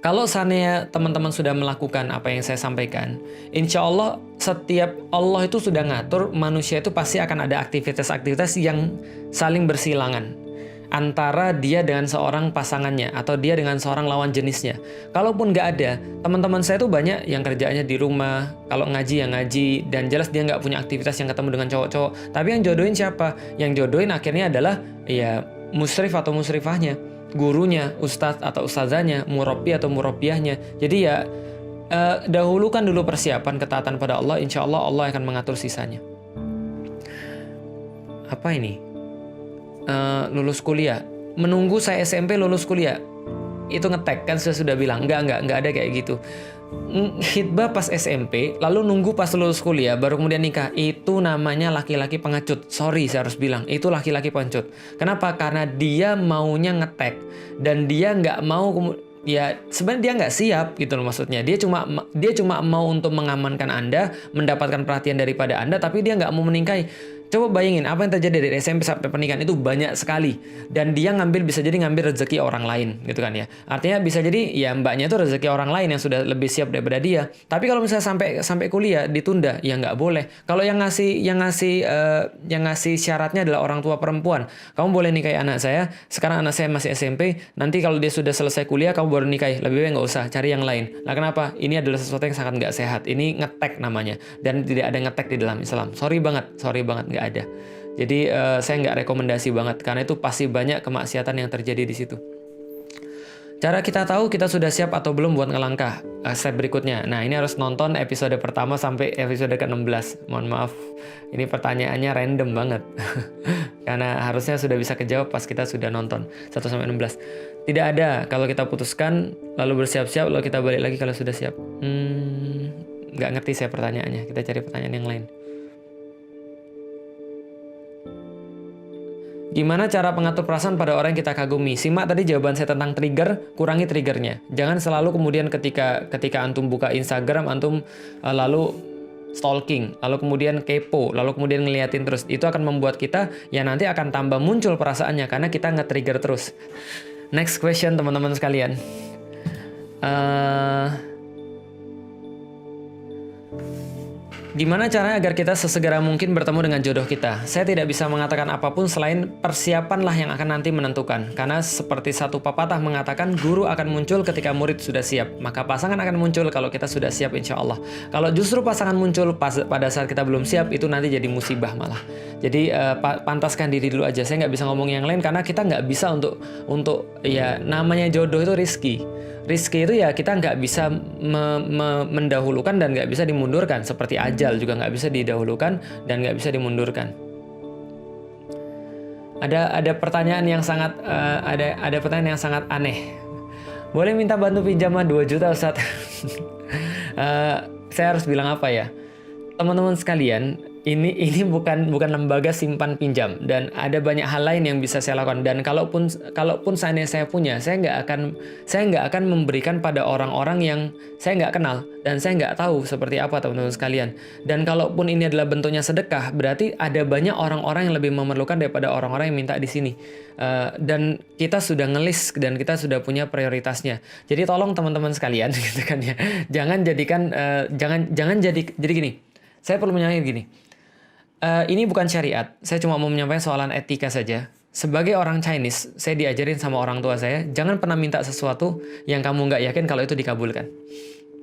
Kalau seandainya teman-teman sudah melakukan apa yang saya sampaikan, insya Allah setiap Allah itu sudah ngatur manusia itu pasti akan ada aktivitas-aktivitas yang saling bersilangan antara dia dengan seorang pasangannya atau dia dengan seorang lawan jenisnya. Kalaupun nggak ada, teman-teman saya tuh banyak yang kerjaannya di rumah, kalau ngaji ya ngaji, dan jelas dia nggak punya aktivitas yang ketemu dengan cowok-cowok. Tapi yang jodohin siapa? Yang jodohin akhirnya adalah ya musyrif atau musyrifahnya, gurunya, ustadz atau ustazahnya, murabbi atau murabbiyahnya. Jadi ya dahulukan dulu persiapan ketaatan pada Allah, insya Allah Allah akan mengatur sisanya. Apa ini? Lulus kuliah, menunggu saya SMP lulus kuliah, itu ngetek kan saya sudah bilang nggak ada kayak gitu. Khitbah pas SMP lalu nunggu pas lulus kuliah baru kemudian nikah, itu namanya laki-laki pengecut. Sorry saya harus bilang, itu laki-laki pengecut. Kenapa? Karena dia maunya ngetek dan dia nggak mau, ya sebenarnya dia nggak siap gitu loh, maksudnya dia cuma mau untuk mengamankan Anda, mendapatkan perhatian daripada Anda, tapi dia nggak mau menikahi. Coba bayangin apa yang terjadi dari SMP sampai pernikahan itu banyak sekali, dan dia bisa jadi ngambil rezeki orang lain gitu kan ya. Artinya bisa jadi ya mbaknya itu rezeki orang lain yang sudah lebih siap daripada dia. Tapi kalau misalnya sampai kuliah ditunda, ya nggak boleh. Kalau yang ngasih syaratnya adalah orang tua perempuan, kamu boleh nikahi anak saya. Sekarang anak saya masih SMP, nanti kalau dia sudah selesai kuliah kamu baru nikahi. Lebih baik nggak usah, cari yang lain. Nah kenapa? Ini adalah sesuatu yang sangat nggak sehat. Ini ngetek namanya, dan tidak ada ngetek di dalam Islam. Sorry banget nggak ada. Jadi saya nggak rekomendasi banget, karena itu pasti banyak kemaksiatan yang terjadi di situ. Cara kita tahu kita sudah siap atau belum buat ngelangkah, step berikutnya. Nah ini harus nonton episode pertama sampai episode ke-16. Mohon maaf, ini pertanyaannya random banget. Karena harusnya sudah bisa kejawab pas kita sudah nonton 1-16. Tidak ada kalau kita putuskan lalu bersiap-siap lalu kita balik lagi kalau sudah siap. Nggak ngerti saya pertanyaannya, kita cari pertanyaan yang lain. Gimana cara pengatur perasaan pada orang yang kita kagumi? Simak tadi jawaban saya tentang trigger, kurangi triggernya. Jangan selalu kemudian ketika antum buka Instagram, antum lalu stalking, lalu kemudian kepo, lalu kemudian ngeliatin terus. Itu akan membuat kita ya nanti akan tambah muncul perasaannya karena kita nge-trigger terus. Next question teman-teman sekalian. Gimana caranya agar kita sesegera mungkin bertemu dengan jodoh kita? Saya tidak bisa mengatakan apapun selain persiapanlah yang akan nanti menentukan. Karena seperti satu pepatah mengatakan, guru akan muncul ketika murid sudah siap. Maka pasangan akan muncul kalau kita sudah siap insya Allah. Kalau justru pasangan muncul pada saat kita belum siap, itu nanti jadi musibah malah. Jadi pantaskan diri dulu aja. Saya nggak bisa ngomong yang lain karena kita nggak bisa untuk ya namanya jodoh itu rizki. Rizki itu ya kita nggak bisa mendahulukan dan nggak bisa dimundurkan. Seperti ajal juga nggak bisa didahulukan dan nggak bisa dimundurkan. Ada pertanyaan yang sangat ada pertanyaan yang sangat aneh. Boleh minta bantu pinjaman 2 juta Ustaz? Saya harus bilang apa ya? Teman-teman sekalian, ini bukan lembaga simpan pinjam dan ada banyak hal lain yang bisa saya lakukan. Dan kalaupun seandainya saya punya, saya nggak akan memberikan pada orang-orang yang saya nggak kenal dan saya nggak tahu seperti apa teman-teman sekalian. Dan kalaupun ini adalah bentuknya sedekah, berarti ada banyak orang-orang yang lebih memerlukan daripada orang-orang yang minta di sini. Dan kita sudah ngelis dan kita sudah punya prioritasnya. Jadi tolong teman-teman sekalian, gitu kan ya, jangan jadi gini. Saya perlu menyampaikan gini. Ini bukan syariat. Saya cuma mau menyampaikan soalan etika saja. Sebagai orang Chinese, saya diajarin sama orang tua saya, jangan pernah minta sesuatu yang kamu nggak yakin kalau itu dikabulkan.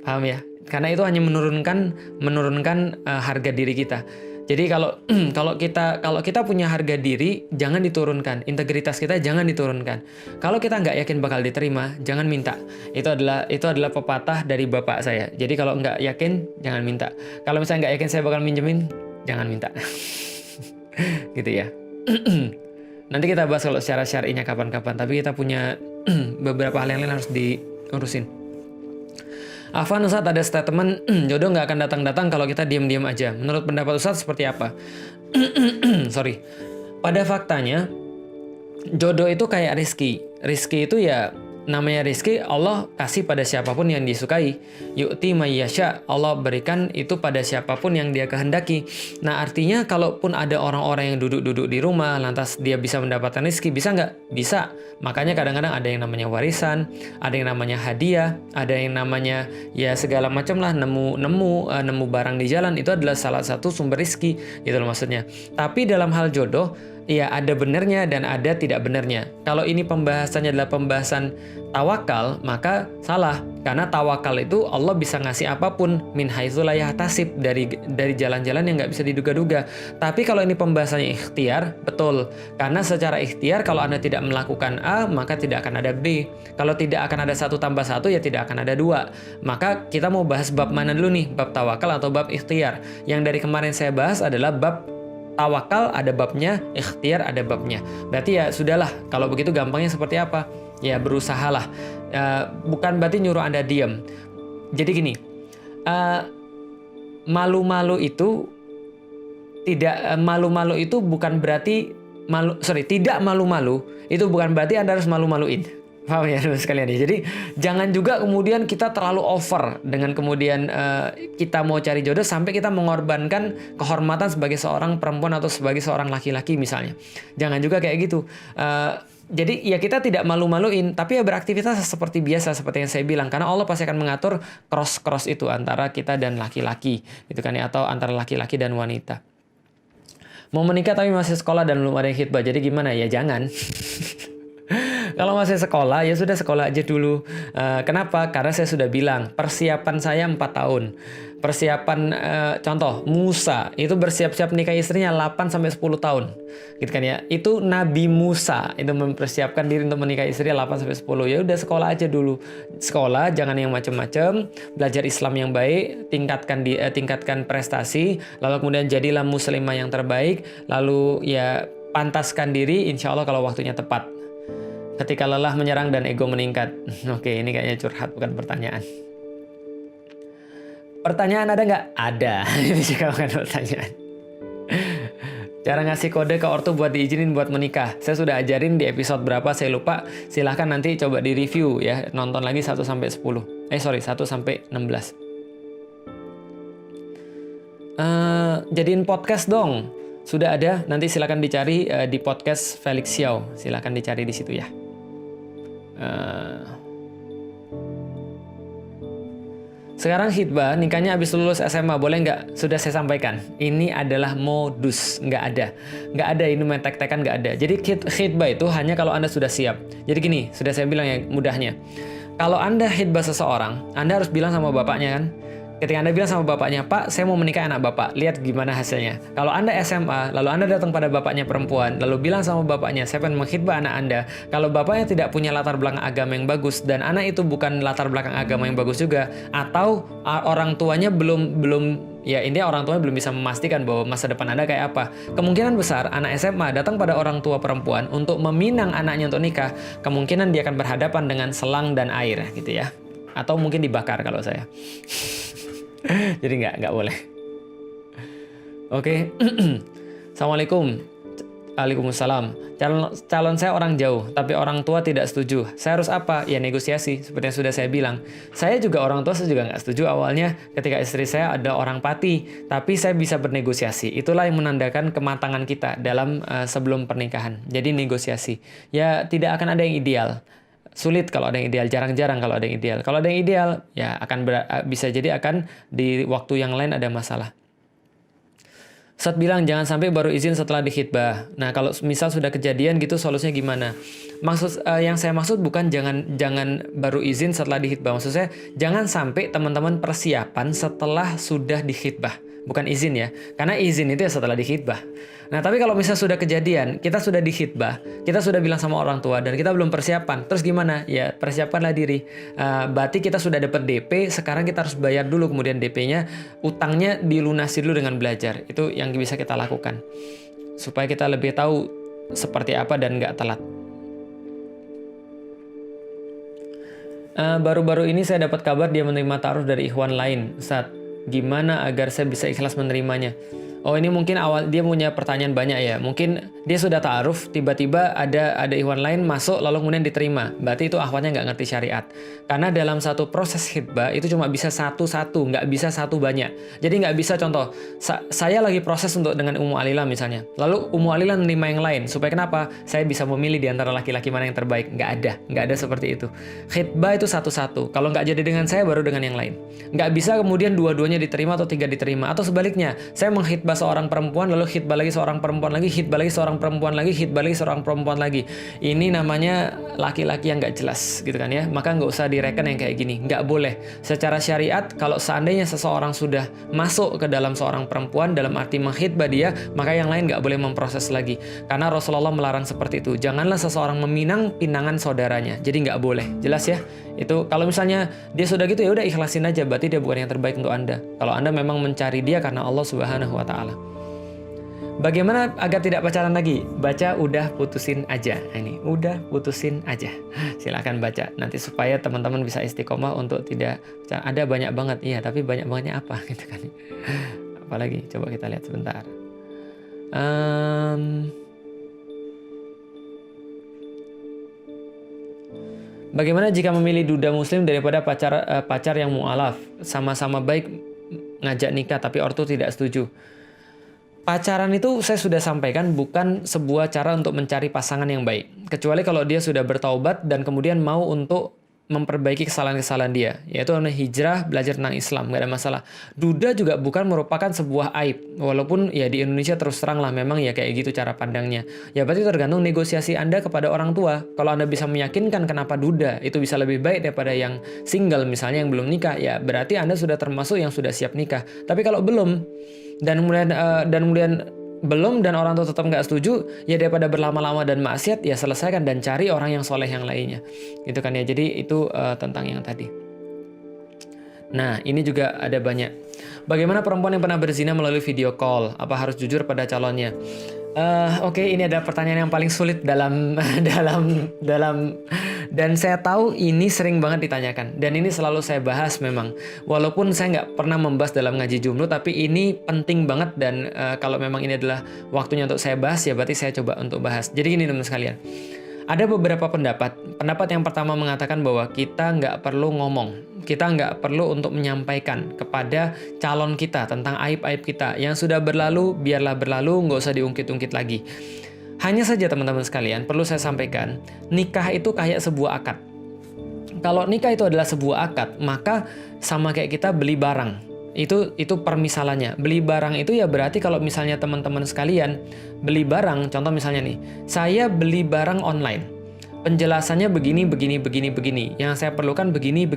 Paham ya? Karena itu hanya menurunkan harga diri kita. Jadi kalau kita punya harga diri, jangan diturunkan. Integritas kita jangan diturunkan. Kalau kita nggak yakin bakal diterima, jangan minta. Itu adalah pepatah dari bapak saya. Jadi kalau nggak yakin, jangan minta. Kalau misalnya nggak yakin saya bakal minjemin, jangan minta. Gitu ya. Nanti kita bahas kalau secara syar'inya kapan-kapan. Tapi kita punya beberapa hal yang lain harus diurusin. Afwan Ustaz, ada statement jodoh nggak akan datang-datang kalau kita diam-diam aja. Menurut pendapat Ustaz seperti apa? Sorry. Pada faktanya, jodoh itu kayak rizki. Rizki itu ya namanya rizki, Allah kasih pada siapapun yang disukai. Yu'ti mayyasha, Allah berikan itu pada siapapun yang dia kehendaki. Nah artinya kalaupun ada orang-orang yang duduk-duduk di rumah, lantas dia bisa mendapatkan rizki, bisa nggak? Bisa. Makanya kadang-kadang ada yang namanya warisan, ada yang namanya hadiah, ada yang namanya ya segala macam lah, nemu barang di jalan, itu adalah salah satu sumber rizki, gitu loh maksudnya. Tapi dalam hal jodoh, ya ada benernya dan ada tidak benernya. Kalau ini pembahasannya adalah pembahasan tawakal, maka salah. Karena tawakal itu Allah bisa ngasih apapun min haitsu la yahtasib, dari jalan-jalan yang nggak bisa diduga-duga. Tapi kalau ini pembahasannya ikhtiar, betul. Karena secara ikhtiar kalau Anda tidak melakukan A, maka tidak akan ada B. Kalau tidak akan ada 1 tambah 1, ya tidak akan ada 2. Maka kita mau bahas bab mana dulu nih? Bab tawakal atau bab ikhtiar? Yang dari kemarin saya bahas adalah bab tawakal ada babnya, ikhtiar ada babnya. Berarti ya sudahlah, kalau begitu gampangnya seperti apa? Ya berusahalah. Bukan berarti nyuruh Anda diam. Jadi gini, malu-malu itu bukan berarti tidak malu-malu itu bukan berarti Anda harus malu-maluin. Paham ya sekalian ya. Jadi jangan juga kemudian kita terlalu over dengan kemudian kita mau cari jodoh sampai kita mengorbankan kehormatan sebagai seorang perempuan atau sebagai seorang laki-laki misalnya. Jangan juga kayak gitu. Jadi ya kita tidak malu-maluin, tapi ya beraktivitas seperti biasa, seperti yang saya bilang, karena Allah pasti akan mengatur cross itu antara kita dan laki-laki, gitu kan ya, atau antara laki-laki dan wanita. Mau menikah tapi masih sekolah dan belum ada yang khitbah, jadi gimana ya? Jangan. Kalau masih sekolah, ya sudah sekolah aja dulu. Kenapa? Karena saya sudah bilang, persiapan saya 4 tahun. Persiapan, contoh, Musa, itu bersiap-siap nikah istrinya 8-10 tahun. Gitu kan ya. Itu Nabi Musa, itu mempersiapkan diri untuk menikah istrinya 8-10. Ya udah sekolah aja dulu. Sekolah, jangan yang macam-macam. Belajar Islam yang baik, tingkatkan prestasi, lalu kemudian jadilah muslimah yang terbaik, lalu ya pantaskan diri, insya Allah kalau waktunya tepat. Ketika lelah menyerang dan ego meningkat. Oke, ini kayaknya curhat, bukan pertanyaan. Pertanyaan ada nggak? Ada. Ini juga bukan pertanyaan. Cara ngasih kode ke ortu buat diizinin buat menikah. Saya sudah ajarin di episode berapa, saya lupa. Silahkan nanti coba di review ya. Nonton lagi 1-10. 1-16. Jadiin podcast dong. Sudah ada, nanti silakan dicari di podcast Felix Xiao. Silakan dicari di situ ya. Sekarang khitbah, nikahnya habis lulus SMA, boleh nggak? Sudah saya sampaikan, ini adalah modus, nggak ada ini main tek-tekan, nggak ada. Jadi khitbah itu hanya kalau Anda sudah siap. Jadi gini, sudah saya bilang ya mudahnya. Kalau Anda khitbah seseorang, Anda harus bilang sama bapaknya kan. Ketika Anda bilang sama bapaknya, Pak, saya mau menikah anak Bapak, lihat gimana hasilnya. Kalau Anda SMA, lalu Anda datang pada bapaknya perempuan, lalu bilang sama bapaknya, saya pengen mengkhitbah anak Anda. Kalau bapaknya tidak punya latar belakang agama yang bagus, dan anak itu bukan latar belakang agama yang bagus juga, atau orang tuanya belum ya intinya orang tuanya belum bisa memastikan bahwa masa depan Anda kayak apa. Kemungkinan besar anak SMA datang pada orang tua perempuan untuk meminang anaknya untuk nikah, kemungkinan dia akan berhadapan dengan selang dan air gitu ya. Atau mungkin dibakar kalau saya. Jadi nggak boleh. Oke. Assalamualaikum. Waalaikumsalam. Calon saya orang jauh, tapi orang tua tidak setuju. Saya harus apa? Ya negosiasi, seperti yang sudah saya bilang. Saya juga orang tua, saya juga nggak setuju awalnya ketika istri saya ada orang pati. Tapi saya bisa bernegosiasi. Itulah yang menandakan kematangan kita dalam sebelum pernikahan. Jadi negosiasi. Ya tidak akan ada yang ideal. Sulit kalau ada yang ideal, jarang-jarang kalau ada yang ideal. Kalau ada yang ideal, ya bisa jadi akan di waktu yang lain ada masalah. Ustadz bilang jangan sampai baru izin setelah dikhitbah. Nah, kalau misal sudah kejadian gitu solusinya gimana? Yang saya maksud bukan jangan baru izin setelah dikhitbah. Maksud saya jangan sampai teman-teman persiapan setelah sudah dikhitbah. Bukan izin ya, karena izin itu ya setelah dikhitbah. Nah, tapi kalau misalnya sudah kejadian, kita sudah dikhitbah, kita sudah bilang sama orang tua, dan kita belum persiapan, terus gimana? Ya, persiapkanlah diri. Berarti kita sudah dapat DP, sekarang kita harus bayar dulu, kemudian DP-nya, utangnya dilunasi dulu dengan belajar. Itu yang bisa kita lakukan. Supaya kita lebih tahu seperti apa dan nggak telat. Baru-baru ini saya dapat kabar dia menerima ta'aruf dari ikhwan lain. Gimana agar saya bisa ikhlas menerimanya? Oh, ini mungkin awal dia punya pertanyaan banyak ya. Mungkin dia sudah ta'aruf, tiba-tiba ada ikhwan lain masuk lalu kemudian diterima. Berarti itu akhwatnya nggak ngerti syariat. Karena dalam satu proses khitbah itu cuma bisa satu-satu, nggak bisa satu banyak. Jadi nggak bisa contoh, saya lagi proses untuk dengan Ummu Alila misalnya. Lalu Ummu Alila menerima yang lain. Supaya kenapa? Saya bisa memilih di antara laki-laki mana yang terbaik. Nggak ada seperti itu. Khitbah itu satu-satu. Kalau nggak jadi dengan saya, baru dengan yang lain. Nggak bisa kemudian dua-duanya diterima atau tiga diterima. Atau sebaliknya, saya mengkhitbah seorang perempuan, lalu khitbah lagi seorang perempuan lagi, khitbah lagi seorang perempuan lagi, khitbah lagi seorang perempuan lagi. Ini namanya laki-laki yang nggak jelas, gitu kan ya. Maka nggak usah direken yang kayak gini. Nggak boleh. Secara syariat, kalau seandainya seseorang sudah masuk ke dalam seorang perempuan, dalam arti mengkhitbah dia, maka yang lain nggak boleh memproses lagi. Karena Rasulullah melarang seperti itu. Janganlah seseorang meminang pinangan saudaranya. Jadi nggak boleh. Jelas ya? Itu kalau misalnya dia sudah gitu, ya udah ikhlasin aja. Berarti dia bukan yang terbaik untuk Anda. Kalau Anda memang mencari dia karena Allah Subhanahu wa Ta'ala. Bagaimana agar tidak pacaran lagi? Baca udah putusin aja. Ini udah putusin aja. Silakan baca nanti supaya teman-teman bisa istiqomah untuk tidak ada banyak banget. Iya, tapi banyak bangetnya apa gitu kan. Apalagi coba kita lihat sebentar. Bagaimana jika memilih duda muslim daripada pacar yang mu'alaf? Sama-sama baik ngajak nikah tapi ortu tidak setuju. Pacaran itu saya sudah sampaikan bukan sebuah cara untuk mencari pasangan yang baik. Kecuali kalau dia sudah bertaubat dan kemudian mau untuk memperbaiki kesalahan-kesalahan dia. Yaitu hijrah, belajar tentang Islam, nggak ada masalah. Duda juga bukan merupakan sebuah aib. Walaupun ya di Indonesia terus terang lah memang ya kayak gitu cara pandangnya. Ya berarti tergantung negosiasi Anda kepada orang tua. Kalau Anda bisa meyakinkan kenapa duda itu bisa lebih baik daripada yang single misalnya yang belum nikah, ya berarti Anda sudah termasuk yang sudah siap nikah. Tapi kalau belum, dan kemudian belum dan orang tua tetap nggak setuju, ya daripada berlama-lama dan maksiat, ya selesaikan dan cari orang yang soleh yang lainnya, gitu kan ya. Jadi itu tentang yang tadi. Nah, ini juga ada banyak. Bagaimana perempuan yang pernah berzina melalui video call? Apa harus jujur pada calonnya? Oke, ini ada pertanyaan yang paling sulit dalam dan saya tahu ini sering banget ditanyakan dan ini selalu saya bahas memang. Walaupun saya nggak pernah membahas dalam ngaji jumlah, tapi ini penting banget dan kalau memang ini adalah waktunya untuk saya bahas, ya berarti saya coba untuk bahas. Jadi gini teman sekalian, ada beberapa pendapat. Pendapat yang pertama mengatakan bahwa kita nggak perlu ngomong. Kita nggak perlu untuk menyampaikan kepada calon kita tentang aib-aib kita. Yang sudah berlalu, biarlah berlalu, nggak usah diungkit-ungkit lagi. Hanya saja teman-teman sekalian, perlu saya sampaikan, nikah itu kayak sebuah akad. Kalau nikah itu adalah sebuah akad, maka sama kayak kita beli barang. Itu permisalannya. Beli barang itu ya berarti kalau misalnya teman-teman sekalian beli barang, contoh misalnya nih, saya beli barang online. Penjelasannya begini. Yang saya perlukan begini,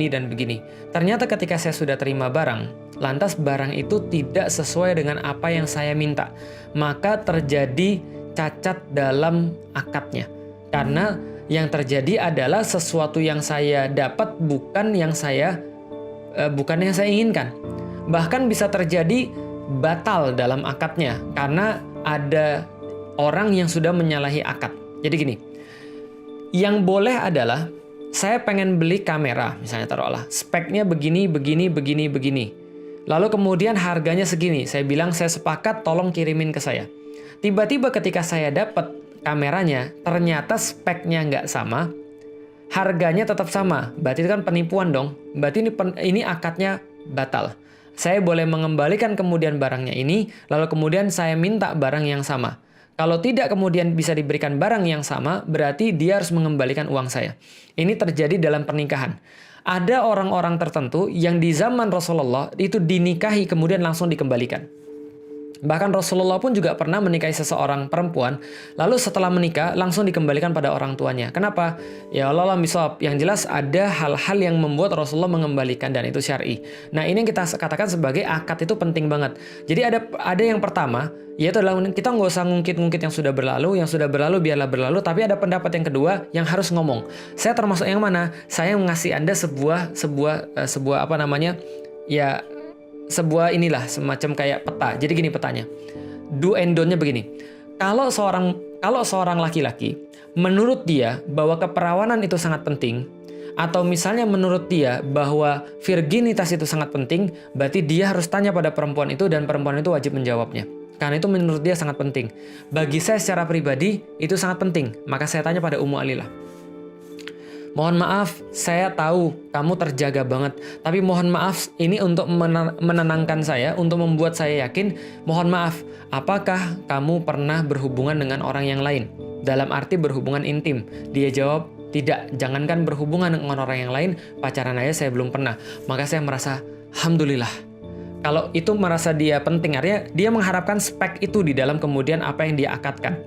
dan begini. Ternyata ketika saya sudah terima barang, lantas barang itu tidak sesuai dengan apa yang saya minta. Maka terjadi cacat dalam akadnya. Karena yang terjadi adalah sesuatu yang saya dapat bukan yang saya inginkan. Bahkan bisa terjadi batal dalam akadnya karena ada orang yang sudah menyalahi akad. Jadi gini, yang boleh adalah saya pengen beli kamera, misalnya taruhlah, speknya begini. Lalu kemudian harganya segini. Saya bilang saya sepakat, tolong kirimin ke saya. Tiba-tiba ketika saya dapat kameranya, ternyata speknya nggak sama, harganya tetap sama. Berarti itu kan penipuan dong. Berarti ini akadnya batal. Saya boleh mengembalikan kemudian barangnya ini, lalu kemudian saya minta barang yang sama. Kalau tidak kemudian bisa diberikan barang yang sama, berarti dia harus mengembalikan uang saya. Ini terjadi dalam pernikahan. Ada orang-orang tertentu yang di zaman Rasulullah itu dinikahi kemudian langsung dikembalikan. Bahkan Rasulullah pun juga pernah menikahi seseorang perempuan, lalu setelah menikah langsung dikembalikan pada orang tuanya. Kenapa? Ya Allah misal. Yang jelas ada hal-hal yang membuat Rasulullah mengembalikan dan itu syar'i. Nah ini yang kita katakan sebagai akad itu penting banget. Jadi ada yang pertama, yaitu adalah kita nggak usah ngungkit-ngungkit yang sudah berlalu biarlah berlalu. Tapi ada pendapat yang kedua yang harus ngomong. Saya termasuk yang mana? Saya mengasih Anda sebuah apa namanya? Ya, sebuah inilah semacam kayak peta. Jadi gini petanya. Do and don't-nya begini. Kalau seorang laki-laki menurut dia bahwa keperawanan itu sangat penting, atau misalnya menurut dia bahwa virginitas itu sangat penting, berarti dia harus tanya pada perempuan itu dan perempuan itu wajib menjawabnya. Karena itu menurut dia sangat penting. Bagi saya secara pribadi itu sangat penting. Maka saya tanya pada Ummu Alilah. Mohon maaf, saya tahu kamu terjaga banget. Tapi mohon maaf, ini untuk menenangkan saya, untuk membuat saya yakin. Mohon maaf, apakah kamu pernah berhubungan dengan orang yang lain? Dalam arti berhubungan intim. Dia jawab, tidak. Jangankan berhubungan dengan orang yang lain, pacaran aja saya belum pernah. Maka saya merasa, alhamdulillah. Kalau itu merasa dia penting, artinya dia mengharapkan spek itu di dalam kemudian apa yang dia akadkan.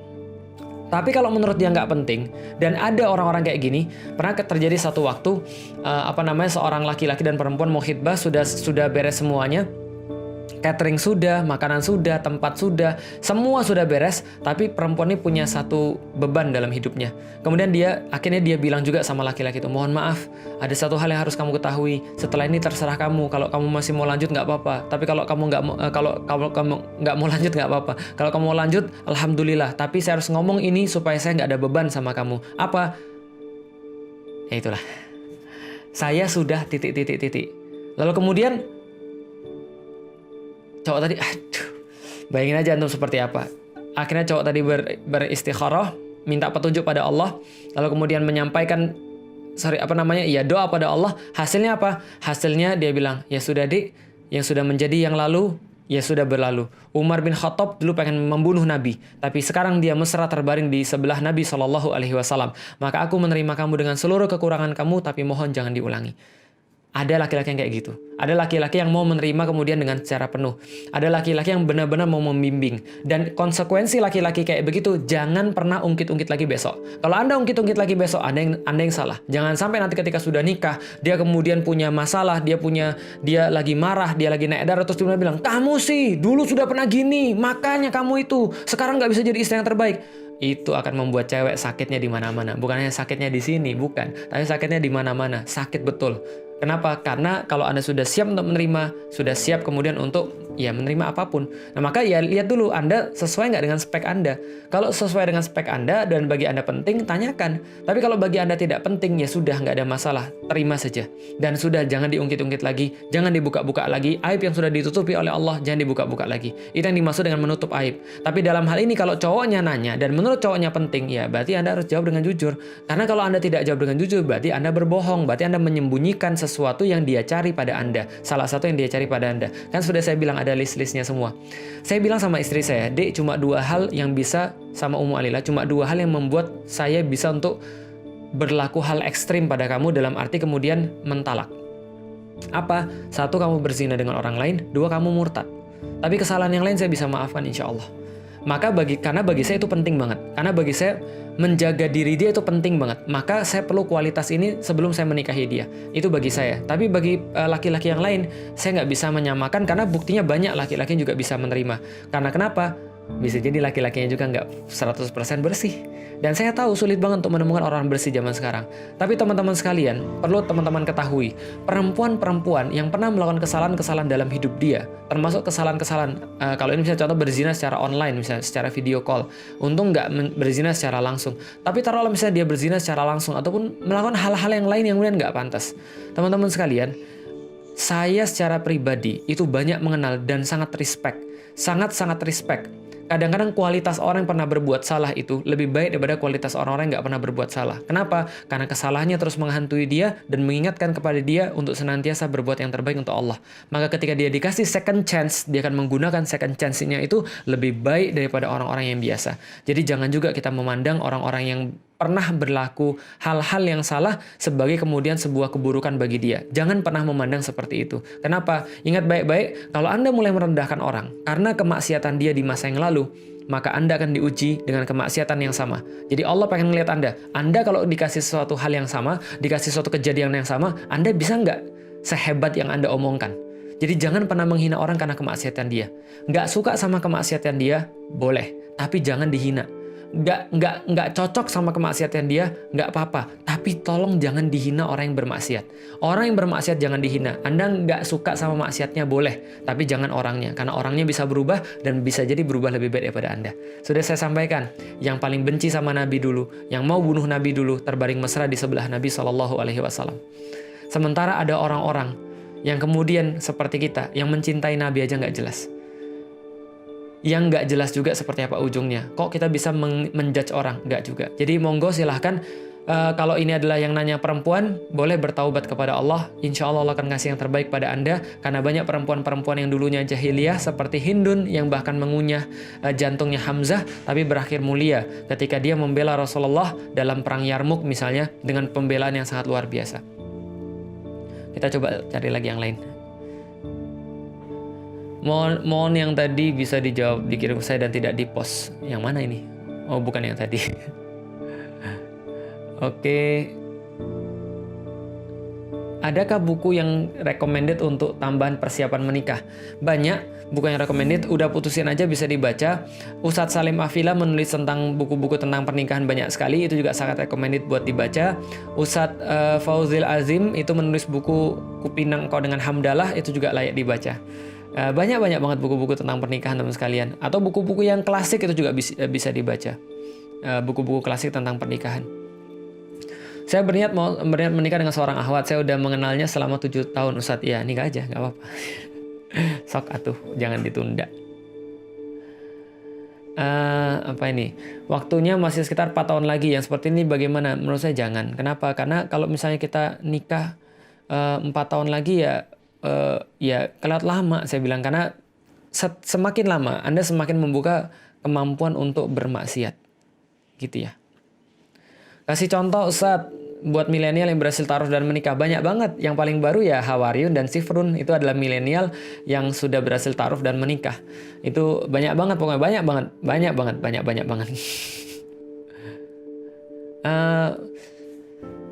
Tapi kalau menurut dia nggak penting, dan ada orang-orang kayak gini, pernah terjadi satu waktu, seorang laki-laki dan perempuan mau khitbah, sudah beres semuanya, catering sudah, makanan sudah, tempat sudah, semua sudah beres, tapi perempuan ini punya satu beban dalam hidupnya. Kemudian akhirnya dia bilang juga sama laki-laki itu, mohon maaf, ada satu hal yang harus kamu ketahui, setelah ini terserah kamu, kalau kamu masih mau lanjut nggak apa-apa, tapi kalau kamu nggak mau lanjut nggak apa-apa, kalau kamu mau lanjut, alhamdulillah, tapi saya harus ngomong ini supaya saya nggak ada beban sama kamu. Apa? Ya itulah, saya sudah titik. Lalu kemudian cowok tadi, bayangin aja antum seperti apa. Akhirnya cowok tadi beristikharah, minta petunjuk pada Allah, lalu kemudian menyampaikan doa pada Allah. Hasilnya apa? Hasilnya dia bilang, ya sudah dik, yang sudah menjadi yang lalu, ya sudah berlalu. Umar bin Khattab dulu pengen membunuh Nabi, tapi sekarang dia mesra terbaring di sebelah Nabi SAW. Maka aku menerima kamu dengan seluruh kekurangan kamu, tapi mohon jangan diulangi. Ada laki-laki yang kayak gitu. Ada laki-laki yang mau menerima kemudian dengan secara penuh. Ada laki-laki yang benar-benar mau membimbing. Dan konsekuensi laki-laki kayak begitu, jangan pernah ungkit-ungkit lagi besok. Kalau Anda ungkit-ungkit lagi besok, Anda yang salah. Jangan sampai nanti ketika sudah nikah, dia kemudian punya masalah, dia lagi marah, dia lagi naik darah, terus dia bilang, kamu sih dulu sudah pernah gini, makanya kamu itu sekarang nggak bisa jadi istri yang terbaik. Itu akan membuat cewek sakitnya di mana-mana. Bukan hanya sakitnya di sini, bukan. Tapi sakitnya di mana-mana. Sakit betul. Kenapa? Karena kalau Anda sudah siap untuk menerima, sudah siap kemudian untuk menerima apapun. Nah maka lihat dulu Anda sesuai nggak dengan spek Anda. Kalau sesuai dengan spek Anda dan bagi Anda penting, tanyakan. Tapi kalau bagi Anda tidak penting, ya sudah nggak ada masalah. Terima saja. Dan sudah jangan diungkit-ungkit lagi, jangan dibuka-buka lagi. Aib yang sudah ditutupi oleh Allah, jangan dibuka-buka lagi. Itu yang dimaksud dengan menutup aib. Tapi dalam hal ini kalau cowoknya nanya dan menurut cowoknya penting, ya berarti Anda harus jawab dengan jujur. Karena kalau Anda tidak jawab dengan jujur, berarti Anda berbohong. Berarti Anda menyembunyikan sesuatu yang dia cari pada Anda. Salah satu yang dia cari pada Anda. Kan sudah saya bilang ada list-listnya semua. Saya bilang sama istri saya, Dek, cuma 2 hal yang bisa, sama Ummu Alilah, cuma 2 hal yang membuat saya bisa untuk berlaku hal ekstrim pada kamu dalam arti kemudian mentalak. Apa? 1, kamu berzina dengan orang lain. 2, kamu murtad. Tapi kesalahan yang lain saya bisa maafkan insya Allah. Maka karena bagi saya itu penting banget. Karena bagi saya menjaga diri dia itu penting banget. Maka saya perlu kualitas ini sebelum saya menikahi dia. Itu bagi saya. Tapi bagi laki-laki yang lain, saya nggak bisa menyamakan karena buktinya banyak laki-laki juga bisa menerima. Karena kenapa? Bisa jadi laki-lakinya juga nggak 100% bersih. Dan saya tahu sulit banget untuk menemukan orang bersih zaman sekarang. Tapi teman-teman sekalian, perlu teman-teman ketahui, perempuan-perempuan yang pernah melakukan kesalahan-kesalahan dalam hidup dia, termasuk kesalahan-kesalahan, kalau ini misalnya contoh berzina secara online, misalnya secara video call, untung nggak berzina secara langsung. Tapi taruhlah misalnya dia berzina secara langsung, ataupun melakukan hal-hal yang lain yang kemudian nggak pantas. Teman-teman sekalian, saya secara pribadi itu banyak mengenal dan sangat respect, sangat-sangat respect. Kadang-kadang kualitas orang yang pernah berbuat salah itu lebih baik daripada kualitas orang-orang yang nggak pernah berbuat salah. Kenapa? Karena kesalahannya terus menghantui dia dan mengingatkan kepada dia untuk senantiasa berbuat yang terbaik untuk Allah. Maka ketika dia dikasih second chance, dia akan menggunakan second chance-nya itu lebih baik daripada orang-orang yang biasa. Jadi jangan juga kita memandang orang-orang yang pernah berlaku hal-hal yang salah sebagai kemudian sebuah keburukan bagi dia. Jangan pernah memandang seperti itu. Kenapa? Ingat baik-baik, kalau Anda mulai merendahkan orang karena kemaksiatan dia di masa yang lalu, maka Anda akan diuji dengan kemaksiatan yang sama. Jadi Allah pengen ngeliat Anda kalau dikasih sesuatu hal yang sama, dikasih suatu kejadian yang sama, Anda bisa nggak sehebat yang Anda omongkan? Jadi jangan pernah menghina orang karena kemaksiatan dia. Nggak suka sama kemaksiatan dia, boleh. Tapi jangan dihina. Nggak cocok sama kemaksiatan dia, nggak apa-apa. Tapi tolong jangan dihina orang yang bermaksiat. Orang yang bermaksiat jangan dihina. Anda nggak suka sama maksiatnya boleh, tapi jangan orangnya. Karena orangnya bisa berubah dan bisa jadi berubah lebih baik daripada Anda. Sudah saya sampaikan, yang paling benci sama Nabi dulu, yang mau bunuh Nabi dulu, terbaring mesra di sebelah Nabi SAW. Sementara ada orang-orang yang kemudian seperti kita, yang mencintai Nabi aja nggak jelas. Yang nggak jelas juga seperti apa ujungnya. Kok kita bisa menjudge orang? Nggak juga. Jadi monggo silahkan, kalau ini adalah yang nanya perempuan, boleh bertaubat kepada Allah. Insya Allah akan ngasih yang terbaik pada Anda. Karena banyak perempuan-perempuan yang dulunya jahiliyah seperti Hindun yang bahkan mengunyah jantungnya Hamzah, tapi berakhir mulia ketika dia membela Rasulullah dalam perang Yarmuk misalnya, dengan pembelaan yang sangat luar biasa. Kita coba cari lagi yang lain. Mohon yang tadi bisa dijawab, dikirim ke saya dan tidak di-post. Yang mana ini? Oh, bukan yang tadi. Oke. Adakah buku yang recommended untuk tambahan persiapan menikah? Banyak buku yang recommended, udah putusin aja bisa dibaca. Ustadz Salim Afila menulis tentang buku-buku tentang pernikahan banyak sekali, itu juga sangat recommended buat dibaca. Ustadz Fauzil Azim itu menulis buku Kupinang Kau dengan Hamdalah, itu juga layak dibaca. Banyak banget buku-buku tentang pernikahan teman sekalian. Atau buku-buku yang klasik itu juga bisa dibaca. Buku-buku klasik tentang pernikahan. Saya berniat menikah dengan seorang akhwat. Saya udah mengenalnya selama 7 tahun Ustadz. Ya nikah aja, gak apa-apa. Sok atuh, jangan ditunda. Apa ini? Waktunya masih sekitar 4 tahun lagi. Yang seperti ini bagaimana? Menurut saya jangan. Kenapa? Karena kalau misalnya kita nikah 4 tahun lagi ya kelewat lama saya bilang. Karena semakin lama Anda semakin membuka kemampuan untuk bermaksiat. Gitu ya. Kasih contoh Ustadz, buat milenial yang berhasil ta'aruf dan menikah banyak banget. Yang paling baru ya Hawaryun dan Sifrun, itu adalah milenial yang sudah berhasil ta'aruf dan menikah. Itu banyak banget, pokoknya banyak banget.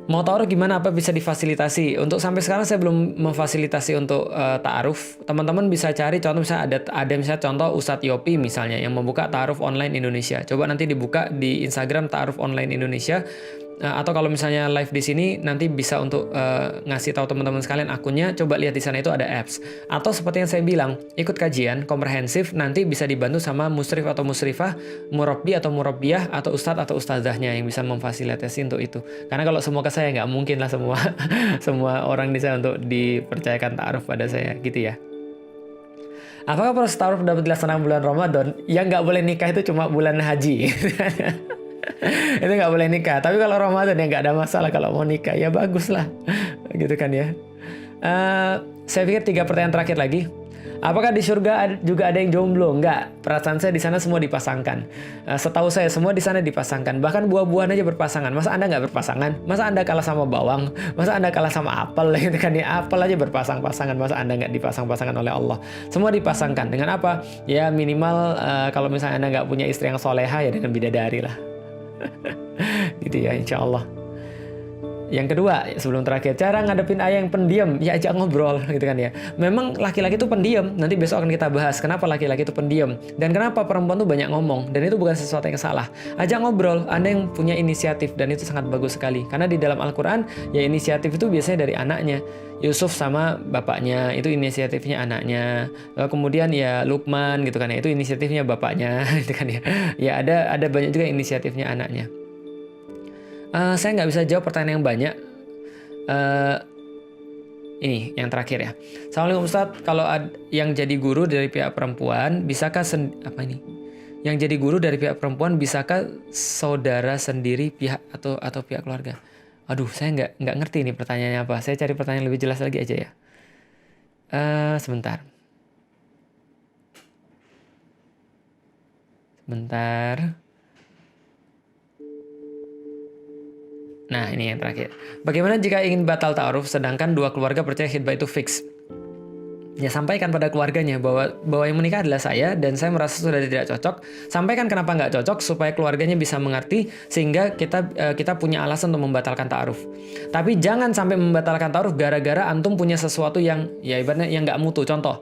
Mau ta'aruf gimana, apa bisa difasilitasi? Untuk sampai sekarang saya belum memfasilitasi untuk ta'aruf. Teman-teman bisa cari contoh, misalnya ada misalnya contoh Ustadz Yopi misalnya yang membuka ta'aruf online Indonesia. Coba nanti dibuka di Instagram ta'aruf online Indonesia. Atau kalau misalnya live di sini nanti bisa untuk ngasih tahu teman-teman sekalian akunnya, coba lihat di sana itu ada apps. Atau seperti yang saya bilang, ikut kajian komprehensif, nanti bisa dibantu sama musrif atau musrifah, murabbi atau murabbiyah, atau ustadz atau ustazahnya yang bisa memfasilitasi untuk itu. Karena kalau semua ke saya nggak mungkin lah semua semua orang di sana untuk dipercayakan ta'aruf pada saya gitu ya. Apakah proses ta'aruf dapat dilaksanakan bulan Ramadan? Yang nggak boleh nikah itu cuma bulan haji. Itu nggak boleh nikah. Tapi kalau Ramadan ya nggak ada masalah. Kalau mau nikah ya bagus lah, gitu kan ya. Saya pikir 3 pertanyaan terakhir lagi. Apakah di surga juga ada yang jomblo? Enggak. Perasaan saya di sana semua dipasangkan. Setahu saya semua di sana dipasangkan. Bahkan buah-buahan aja berpasangan. Masa Anda nggak berpasangan? Masa Anda kalah sama bawang? Masa Anda kalah sama apel? Gitu kan ya. Apel aja berpasang-pasangan. Masa Anda nggak dipasang-pasangan oleh Allah? Semua dipasangkan. Dengan apa? Ya minimal kalau misalnya Anda nggak punya istri yang soleha ya dengan bidadari lah. Gitu ya, insya Allah. Yang kedua, sebelum terakhir, cara ngadepin ayah yang pendiam, ya ajak ngobrol gitu kan ya. Memang laki-laki itu pendiam, nanti besok akan kita bahas kenapa laki-laki itu pendiam dan kenapa perempuan tuh banyak ngomong, dan itu bukan sesuatu yang salah. Ajak ngobrol, Anda yang punya inisiatif, dan itu sangat bagus sekali. Karena di dalam Al-Quran, ya inisiatif itu biasanya dari anaknya. Yusuf sama bapaknya, itu inisiatifnya anaknya. Lalu kemudian ya Lukman gitu kan ya, itu inisiatifnya bapaknya gitu kan ya. Ya ada banyak juga inisiatifnya anaknya. Saya nggak bisa jawab pertanyaan yang banyak. Ini yang terakhir ya. Assalamualaikum Ustadz, kalau yang jadi guru dari pihak perempuan, bisakah Yang jadi guru dari pihak perempuan, bisakah saudara sendiri pihak atau pihak keluarga? Aduh, saya nggak ngerti ini pertanyaannya apa. Saya cari pertanyaan lebih jelas lagi aja ya. Sebentar. Nah, ini yang terakhir. Bagaimana jika ingin batal ta'aruf sedangkan dua keluarga percaya khitbah itu fix? Ya, sampaikan pada keluarganya bahwa yang menikah adalah saya dan saya merasa sudah tidak cocok. Sampaikan kenapa nggak cocok supaya keluarganya bisa mengerti sehingga kita punya alasan untuk membatalkan ta'aruf. Tapi jangan sampai membatalkan ta'aruf gara-gara antum punya sesuatu yang ya ibaratnya yang nggak mutu. Contoh,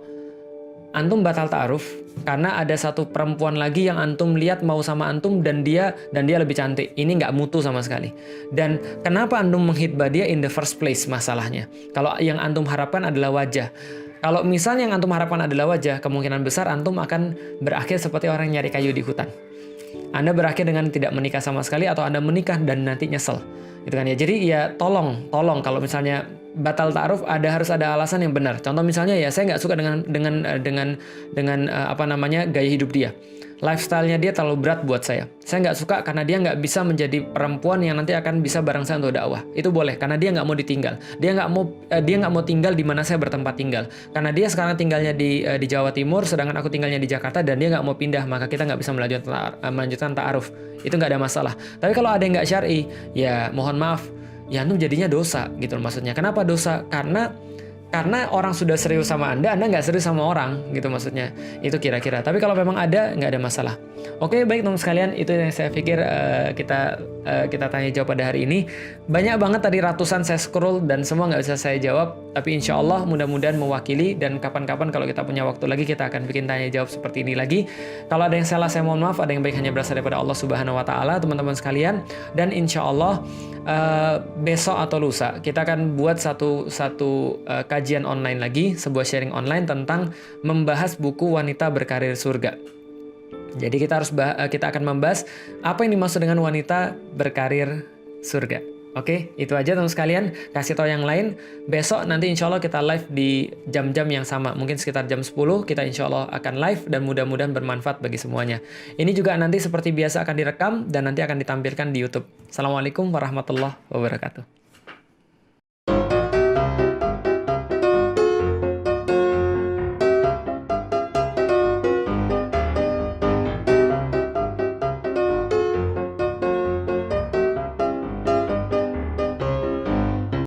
antum batal ta'aruf karena ada satu perempuan lagi yang antum lihat mau sama antum dan dia lebih cantik. Ini nggak mutu sama sekali. Dan kenapa antum menghitbah dia in the first place masalahnya? Kalau yang antum harapkan adalah wajah. Kalau misalnya yang antum harapkan adalah wajah, kemungkinan besar antum akan berakhir seperti orang nyari kayu di hutan. Anda berakhir dengan tidak menikah sama sekali atau Anda menikah dan nanti nyesel. Gitu kan ya. Jadi ya tolong kalau misalnya batal ta'aruf harus ada alasan yang benar. Contoh misalnya ya saya nggak suka dengan gaya hidup dia. Lifestyle-nya dia terlalu berat buat saya. Saya nggak suka karena dia nggak bisa menjadi perempuan yang nanti akan bisa bareng saya untuk dakwah. Itu boleh karena dia nggak mau ditinggal. Dia nggak mau tinggal di mana saya bertempat tinggal. Karena dia sekarang tinggalnya di Jawa Timur, sedangkan aku tinggalnya di Jakarta dan dia nggak mau pindah, maka kita nggak bisa melanjutkan ta'aruf. Itu nggak ada masalah. Tapi kalau ada yang nggak syar'i, ya mohon maaf, ya antum jadinya dosa gitu maksudnya. Kenapa dosa? Karena orang sudah serius sama Anda nggak serius sama orang gitu maksudnya. Itu kira-kira. Tapi kalau memang ada, nggak ada masalah. Oke, baik teman sekalian, itu yang saya pikir kita tanya jawab pada hari ini. Banyak banget tadi, ratusan saya scroll dan semua nggak bisa saya jawab. Tapi insya Allah mudah-mudahan mewakili, dan kapan-kapan kalau kita punya waktu lagi kita akan bikin tanya jawab seperti ini lagi. Kalau ada yang salah saya mohon maaf, ada yang baik hanya berasal daripada Allah Subhanahu Wa Taala, teman-teman sekalian. Dan insya Allah besok atau lusa kita akan buat satu kajian online lagi, sebuah sharing online tentang membahas buku Wanita Berkarir Surga. Jadi kita akan membahas apa yang dimaksud dengan wanita berkarir surga. Oke, itu aja teman sekalian. Kasih tahu yang lain. Besok nanti insya Allah kita live di jam-jam yang sama. Mungkin sekitar jam 10 kita insya Allah akan live dan mudah-mudahan bermanfaat bagi semuanya. Ini juga nanti seperti biasa akan direkam dan nanti akan ditampilkan di YouTube. Assalamualaikum warahmatullahi wabarakatuh.